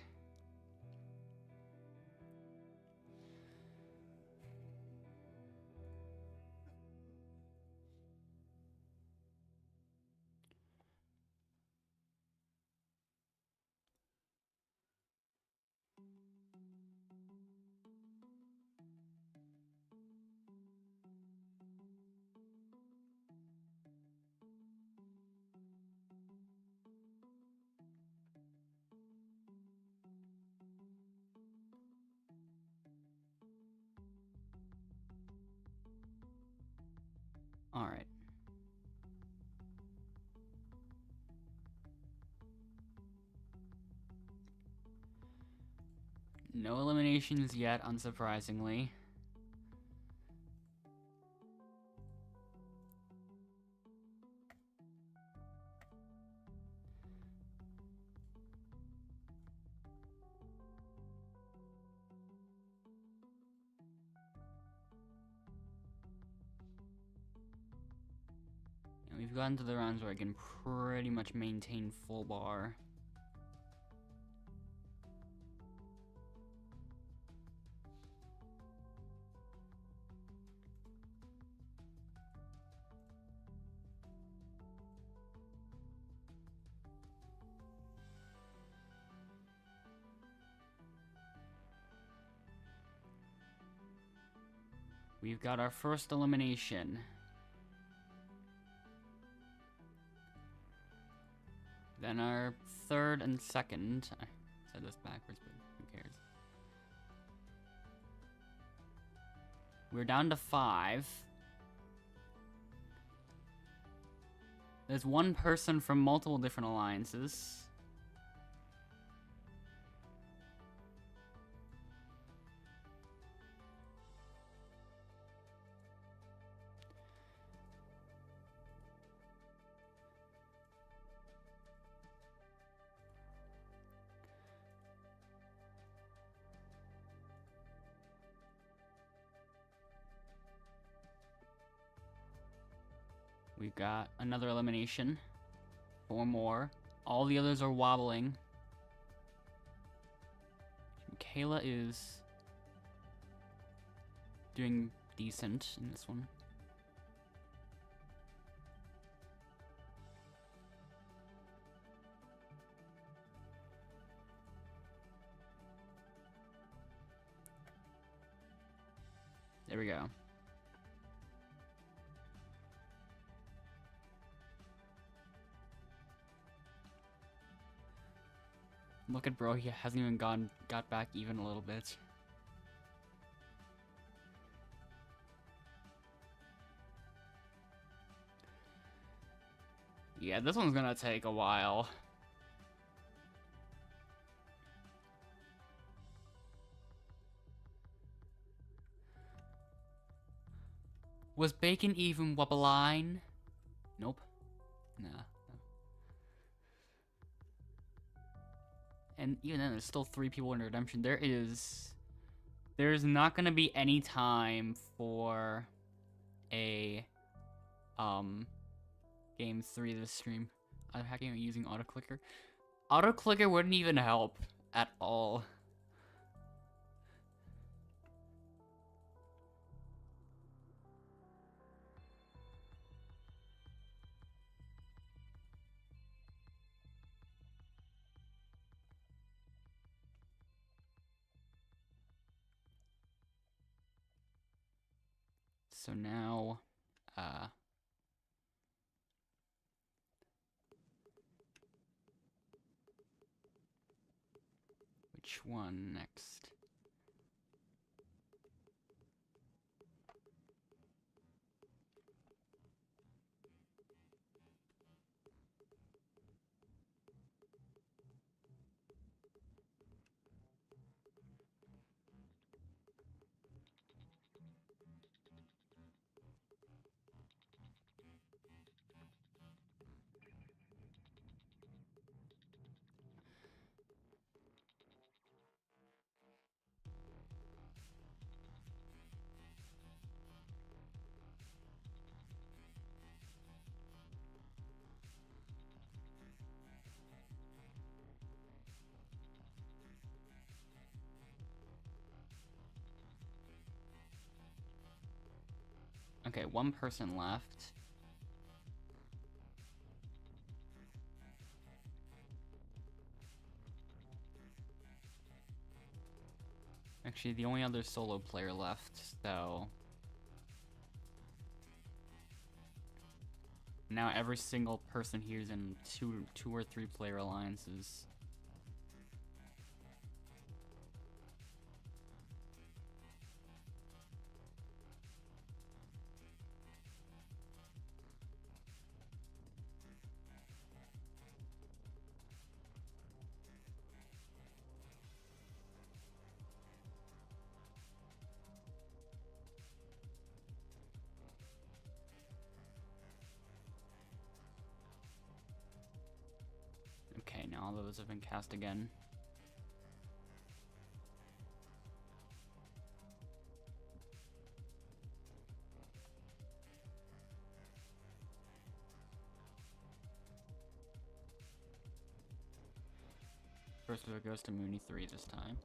Alright. No eliminations yet, unsurprisingly. And we've gotten to the rounds where I can pretty much maintain full bar. We've got our first elimination. Then our third and second. I said this backwards, but who cares? We're down to 5. There's one person from multiple different alliances. We've got another elimination. 4 more. All the others are wobbling. Kayla is doing decent in this one. There we go. Look at bro, he hasn't even got back even a little bit. Yeah, this one's gonna take a while. Was Bacon even wobbline? Nope. Nah. And even then, there's still 3 people in redemption. There's not gonna be any time for a game 3 this stream. I'm hacking using autoclicker. Autoclicker wouldn't even help at all. So now, which one next? Okay, 1 person left. Actually, the only other solo player left, so... Now every single person here is in two or 3 player alliances. votes have been cast again. First vote goes to Mooney 3 this time.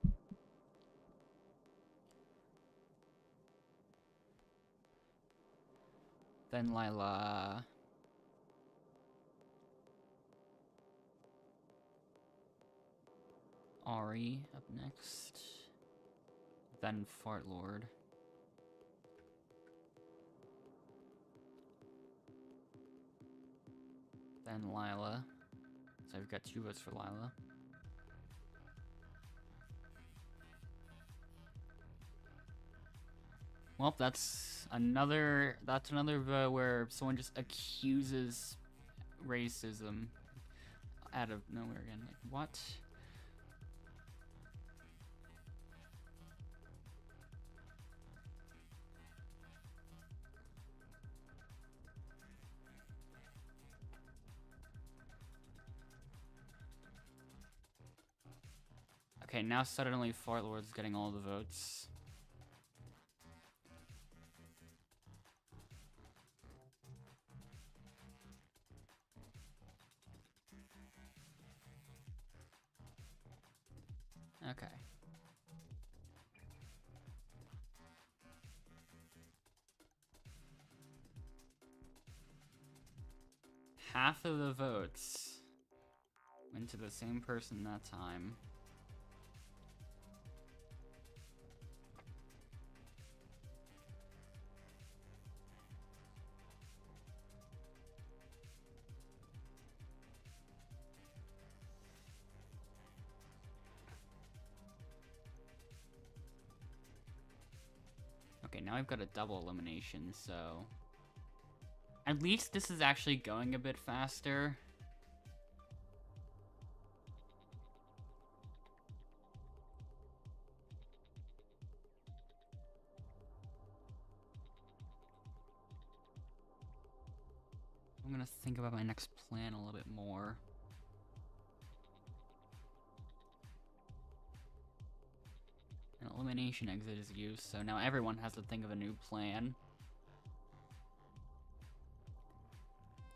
Then Lila. Ari up next. Then Fart Lord. Then Lila. So I've got 2 votes for Lila. Well, that's another vote where someone just accuses racism out of nowhere again. Like, what? Okay, now suddenly Fart Lord's getting all the votes. Okay. Half of the votes went to the same person that time. Okay, now I've got a double elimination, so... At least this is actually going a bit faster. I'm gonna think about my next plan a little bit more. An elimination exit is used, so now everyone has to think of a new plan.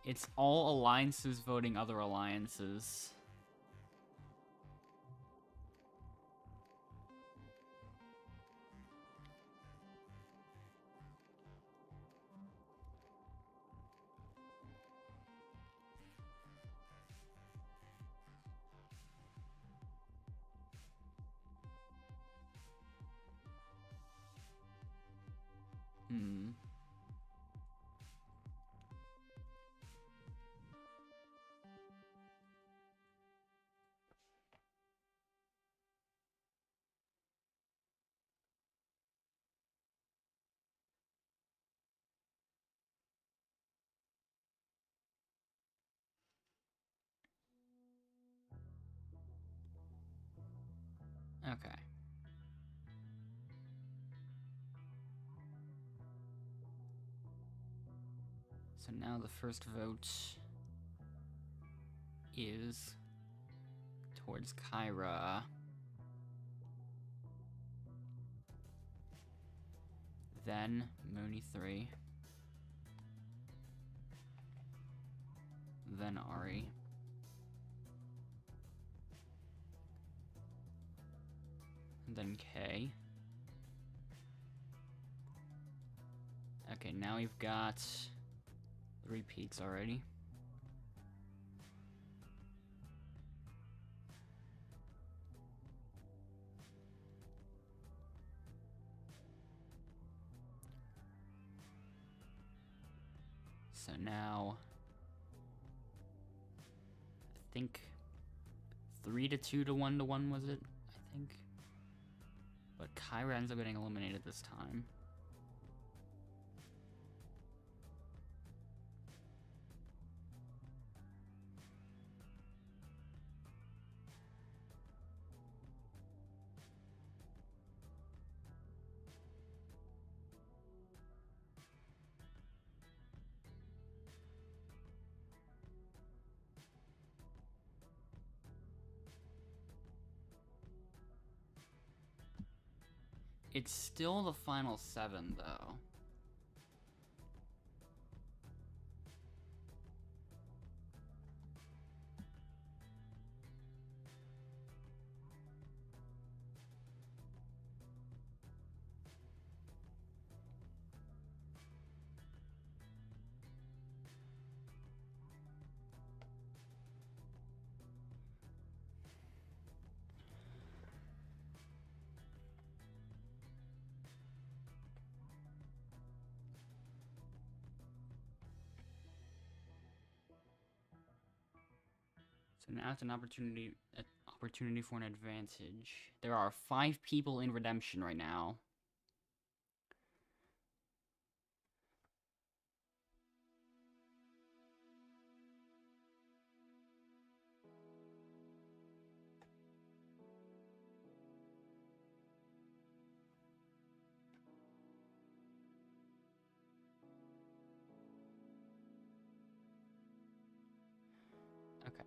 It's all alliances voting other alliances. Okay. So now the first vote is towards Kyra. Then Mooney 3. Then Ari. And then Kay. Okay, now we've got 3 repeats already. So now, I think 3 to 2 to 1 to 1 was it? I think. But Kyra ends up getting eliminated this time. It's still the final 7, though. So now it's an opportunity for an advantage. There are 5 people in redemption right now. Okay.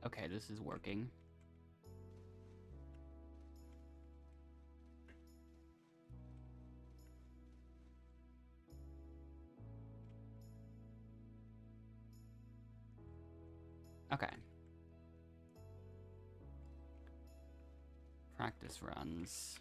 Okay, this is working. Okay. Practice runs.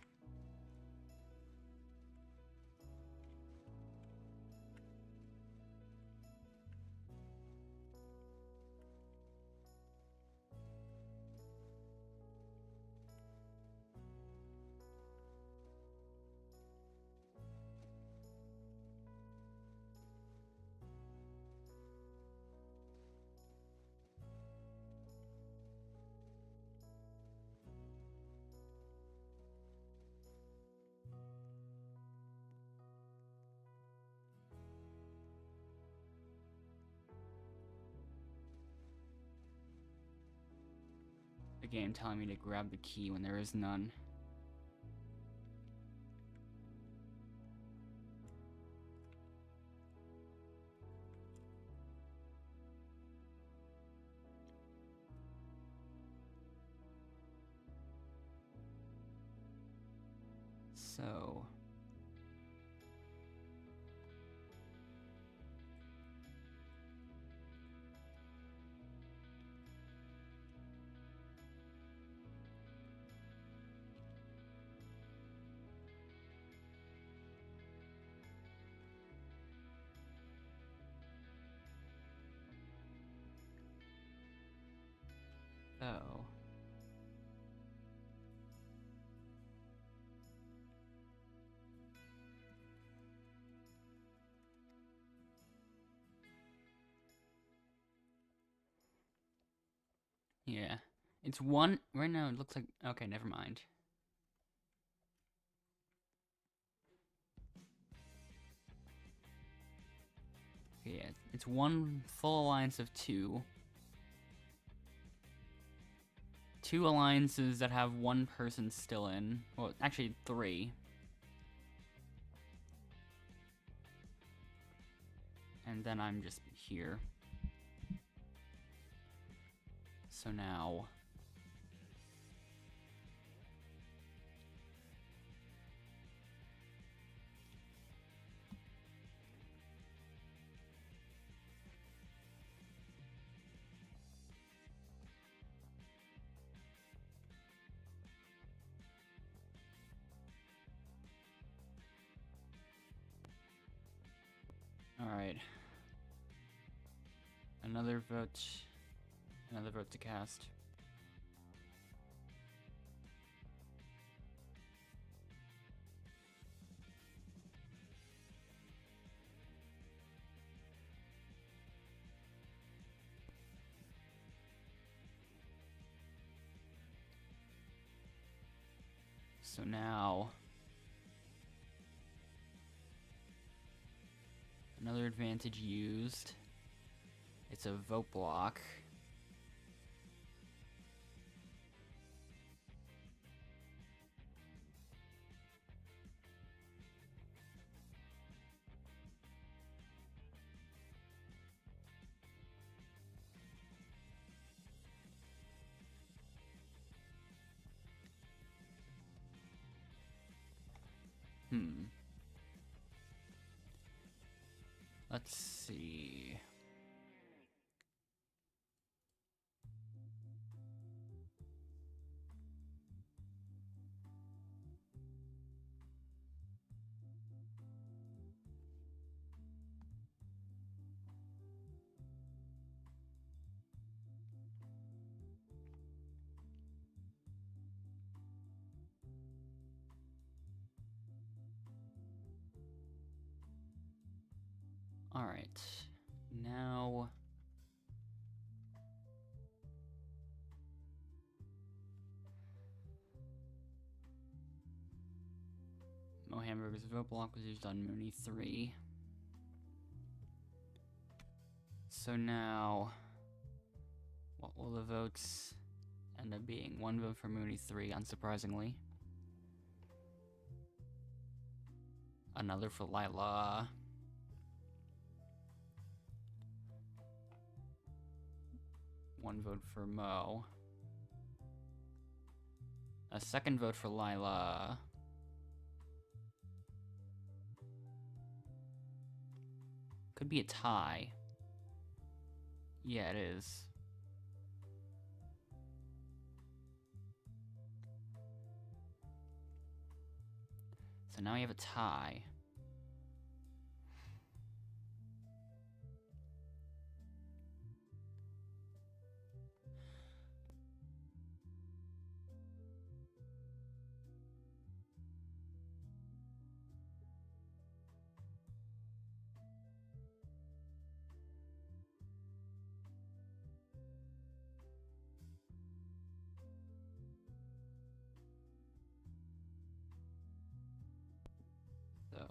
The game telling me to grab the key when there is none. So... Oh. Yeah. It's one... Right now it looks like... Okay, never mind. Okay, yeah. It's one full alliance of 2. 2 alliances that have 1 person still in. Well, actually 3. And then I'm just here. So now... Alright. Another vote to cast. So now, another advantage used. It's a vote block. Let's see. All right, now Mo Hamburger's vote block was used on Mooney 3. So now, what will the votes end up being? 1 vote for Mooney 3, unsurprisingly. Another for Lila. One vote for Mo. A second vote for Lila. Could be a tie. Yeah, it is. So now we have a tie. So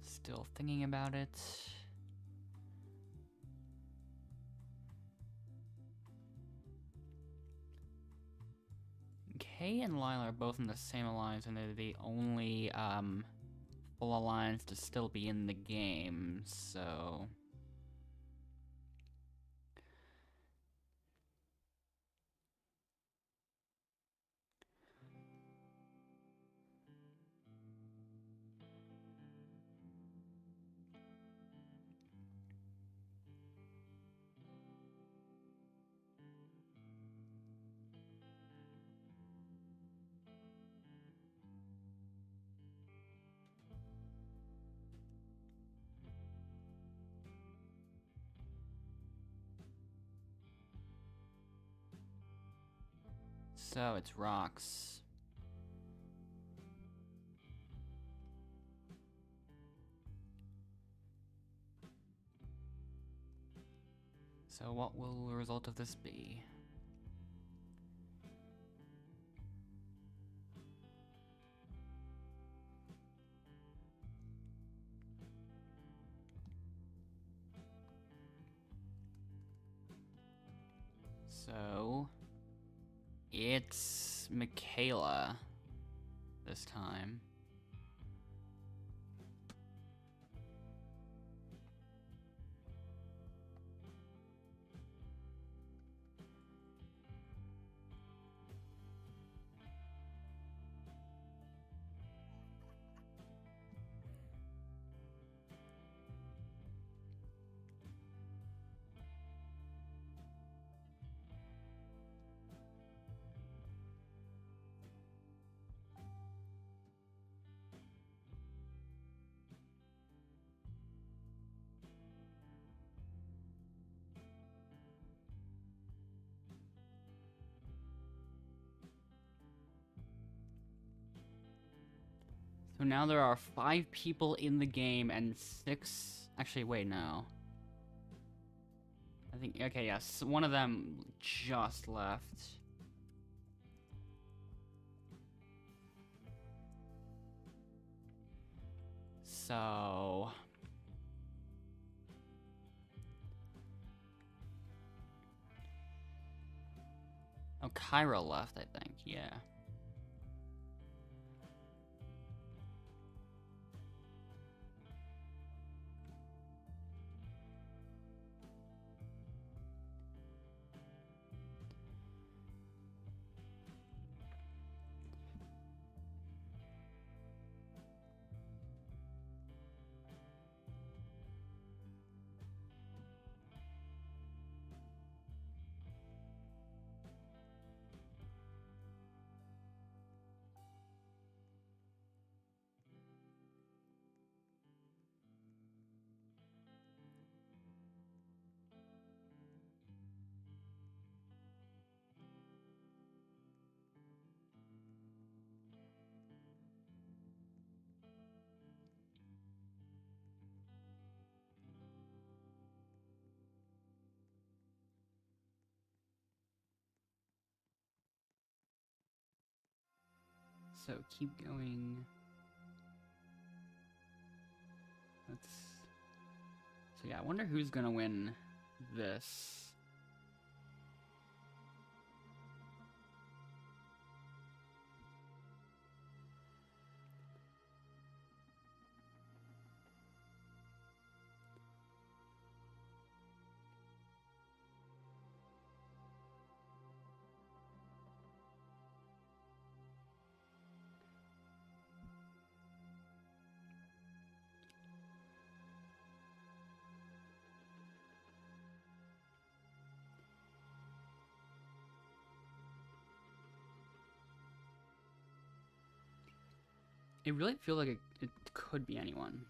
still thinking about it. Kay and Lila are both in the same alliance, and they're the only full alliance to still be in the game, so it's rocks. So what will the result of this be? So it's Michaela this time. So now there are 5 people in the game and 6... Actually, wait, no. I think, okay, yes, one of them just left. So... Oh, Kyra left, I think, yeah. So keep going. Let's... So yeah, I wonder who's gonna win this. It really feels like it could be anyone.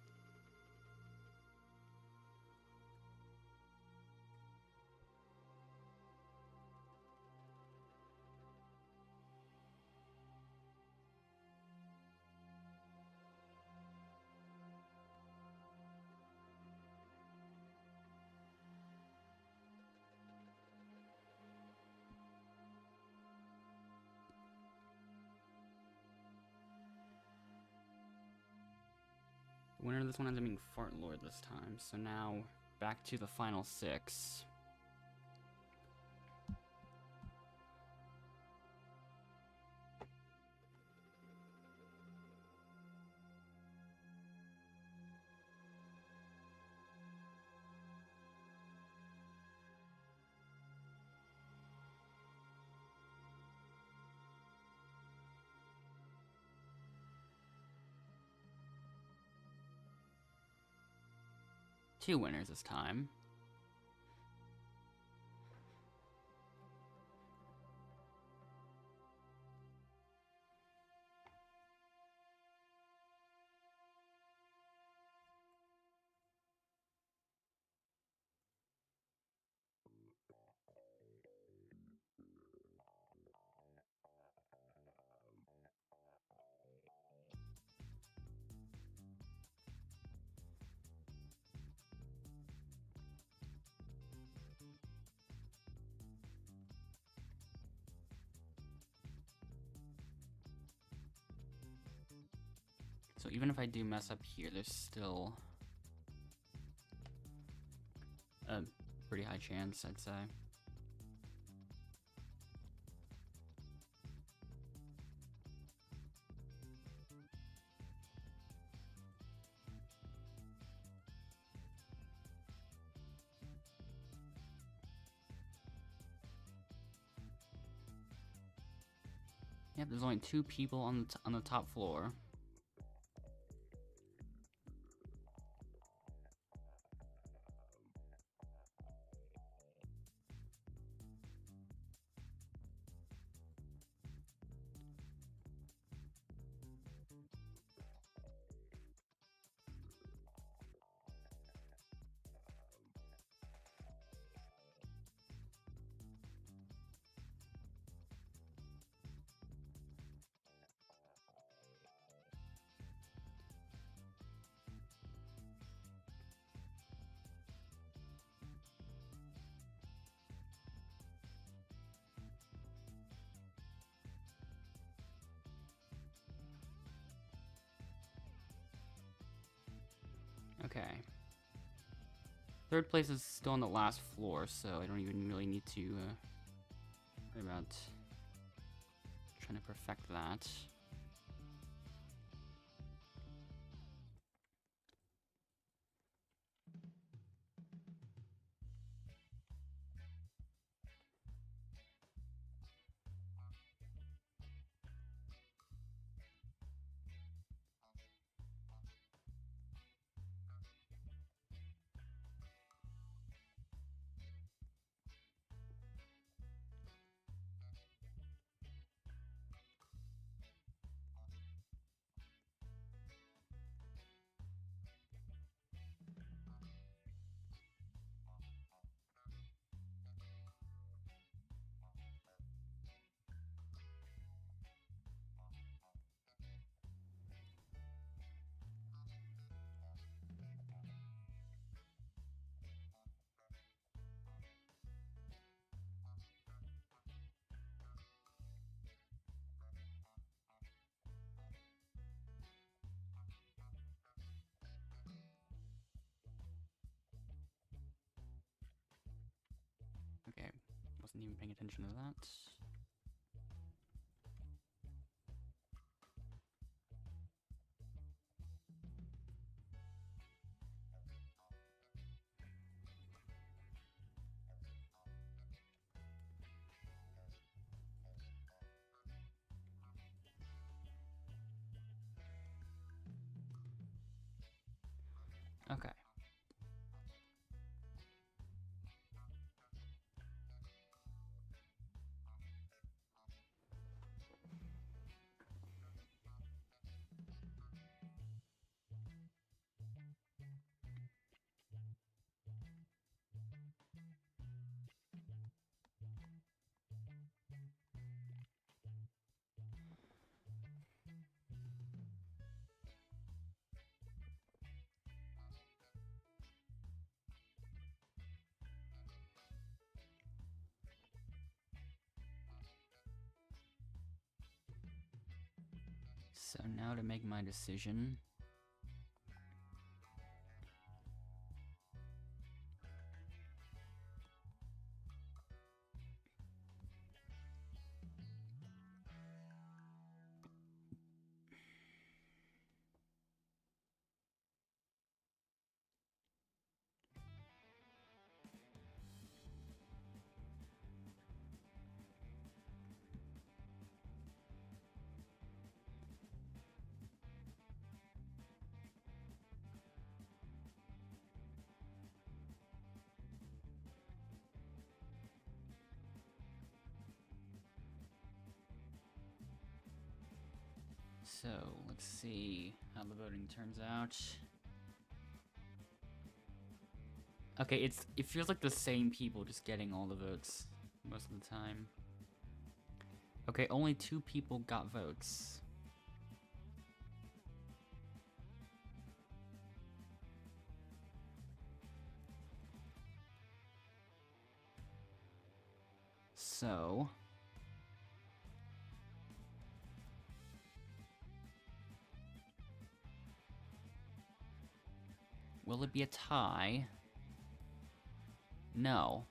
The winner of this one ends up being Fart Lord this time. So now, back to the final 6. Two winners this time. So even if I do mess up here, there's still a pretty high chance, I'd say. Yep, there's only 2 people on the top floor. Okay. Third place is still on the last floor, so I don't even really need to worry about trying to perfect that. Okay, wasn't even paying attention to that. Okay. So now to make my decision. So let's see how the voting turns out. Okay, it feels like the same people just getting all the votes most of the time. Okay, only 2 people got votes. So will it be a tie? No.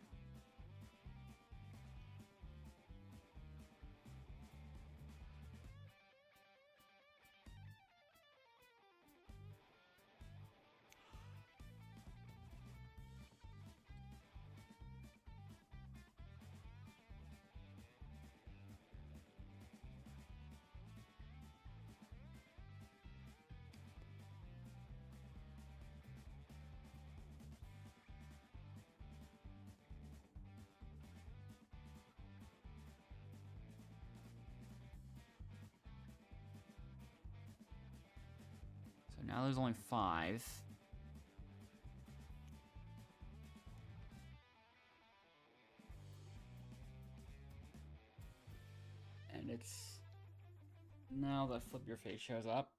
So now there's only 5. And it's now that Flip Your Face shows up.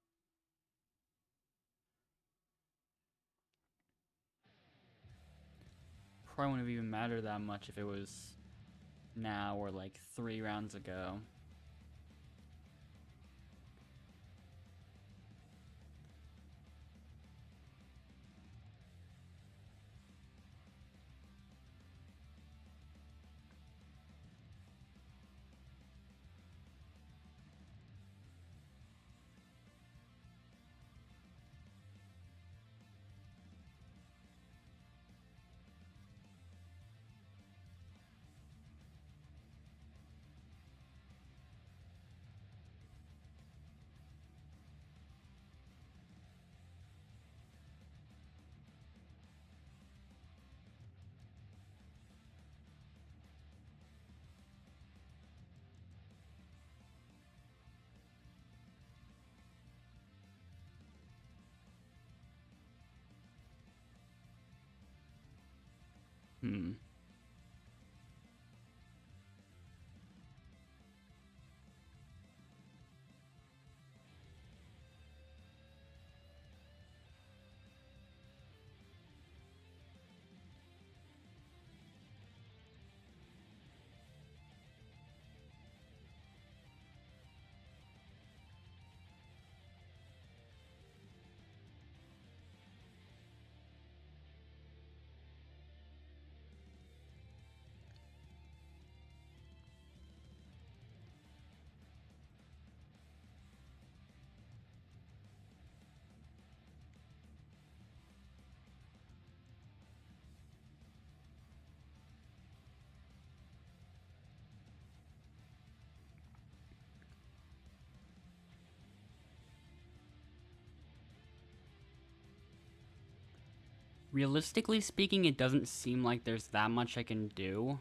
Probably wouldn't have even mattered that much if it was now or like 3 rounds ago. Realistically speaking, it doesn't seem like there's that much I can do.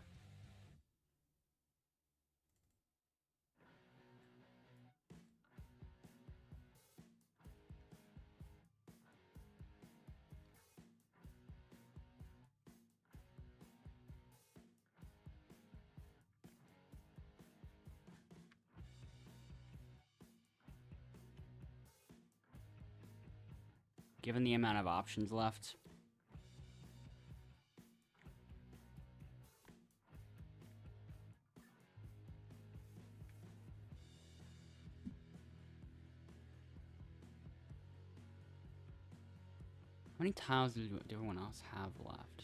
Given the amount of options left. How many tiles does everyone else have left?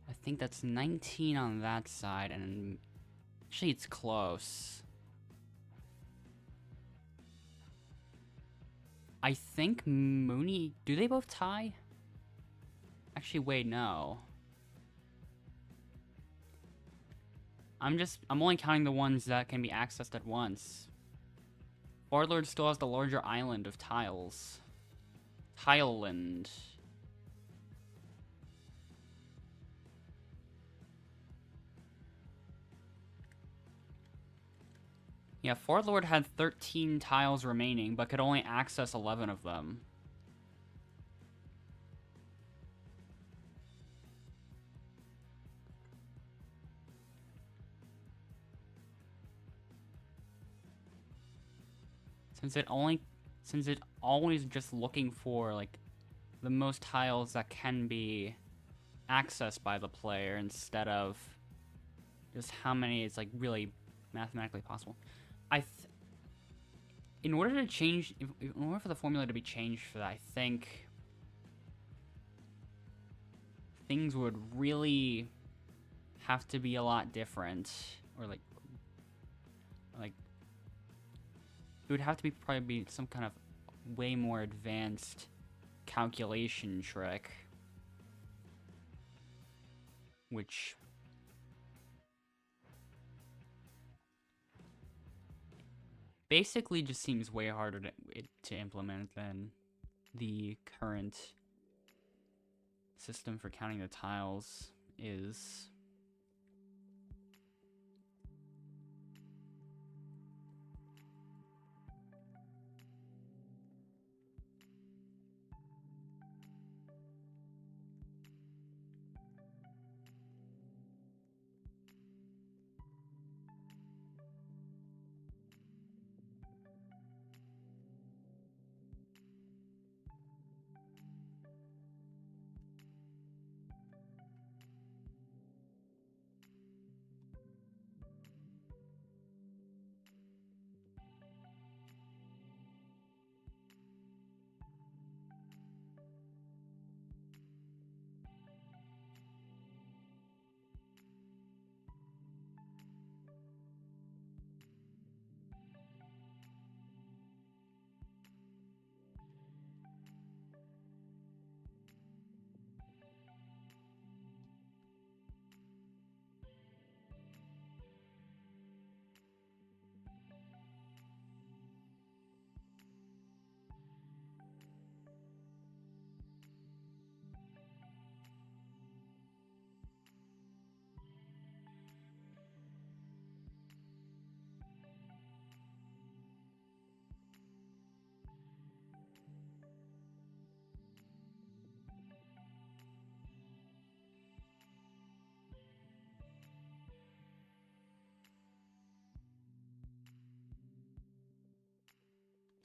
I think that's 19 on that side, and actually it's close. I think Mooney... Do they both tie? Actually, wait, no. I'm only counting the ones that can be accessed at once. Warlord still has the larger island of tiles. Tileland. Yeah, Fort Lord had 13 tiles remaining, but could only access 11 of them. Since it always just looking for, like, the most tiles that can be accessed by the player instead of just how many is, like, really mathematically possible. In order to change, in order for the formula to be changed for that, I think things would really have to be a lot different, or like it would have to be probably some kind of way more advanced calculation trick, which basically just seems way harder to implement than the current system for counting the tiles is.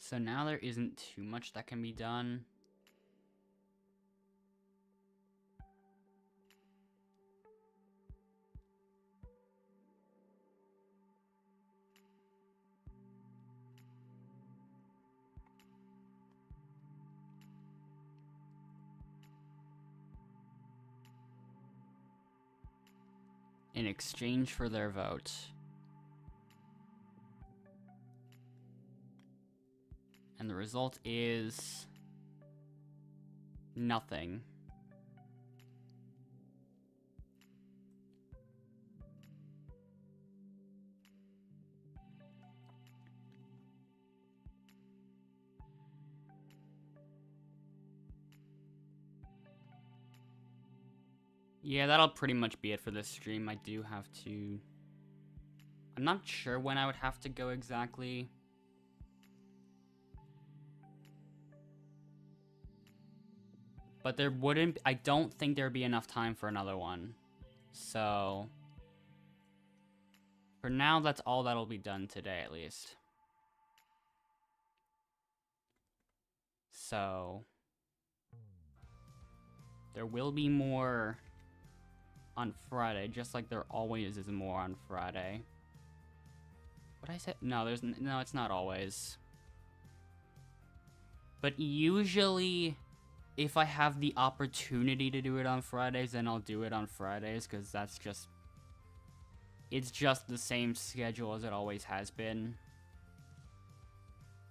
So now there isn't too much that can be done. In exchange for their vote. And the result is nothing. Yeah, that'll pretty much be it for this stream. I do have to... I'm not sure when I would have to go exactly. But there wouldn't... I don't think there'd be enough time for another one. So... for now, that's all that'll be done today, at least. So... there will be more... on Friday, just like there always is more on Friday. What I said? No, no, it's not always. But usually, if I have the opportunity to do it on Fridays, then I'll do it on Fridays, because that's just... it's just the same schedule as it always has been.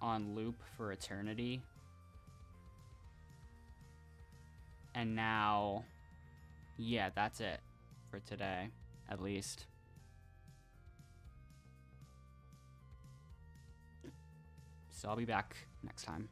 On loop for eternity. And now... yeah, that's it. For today, at least. So I'll be back next time.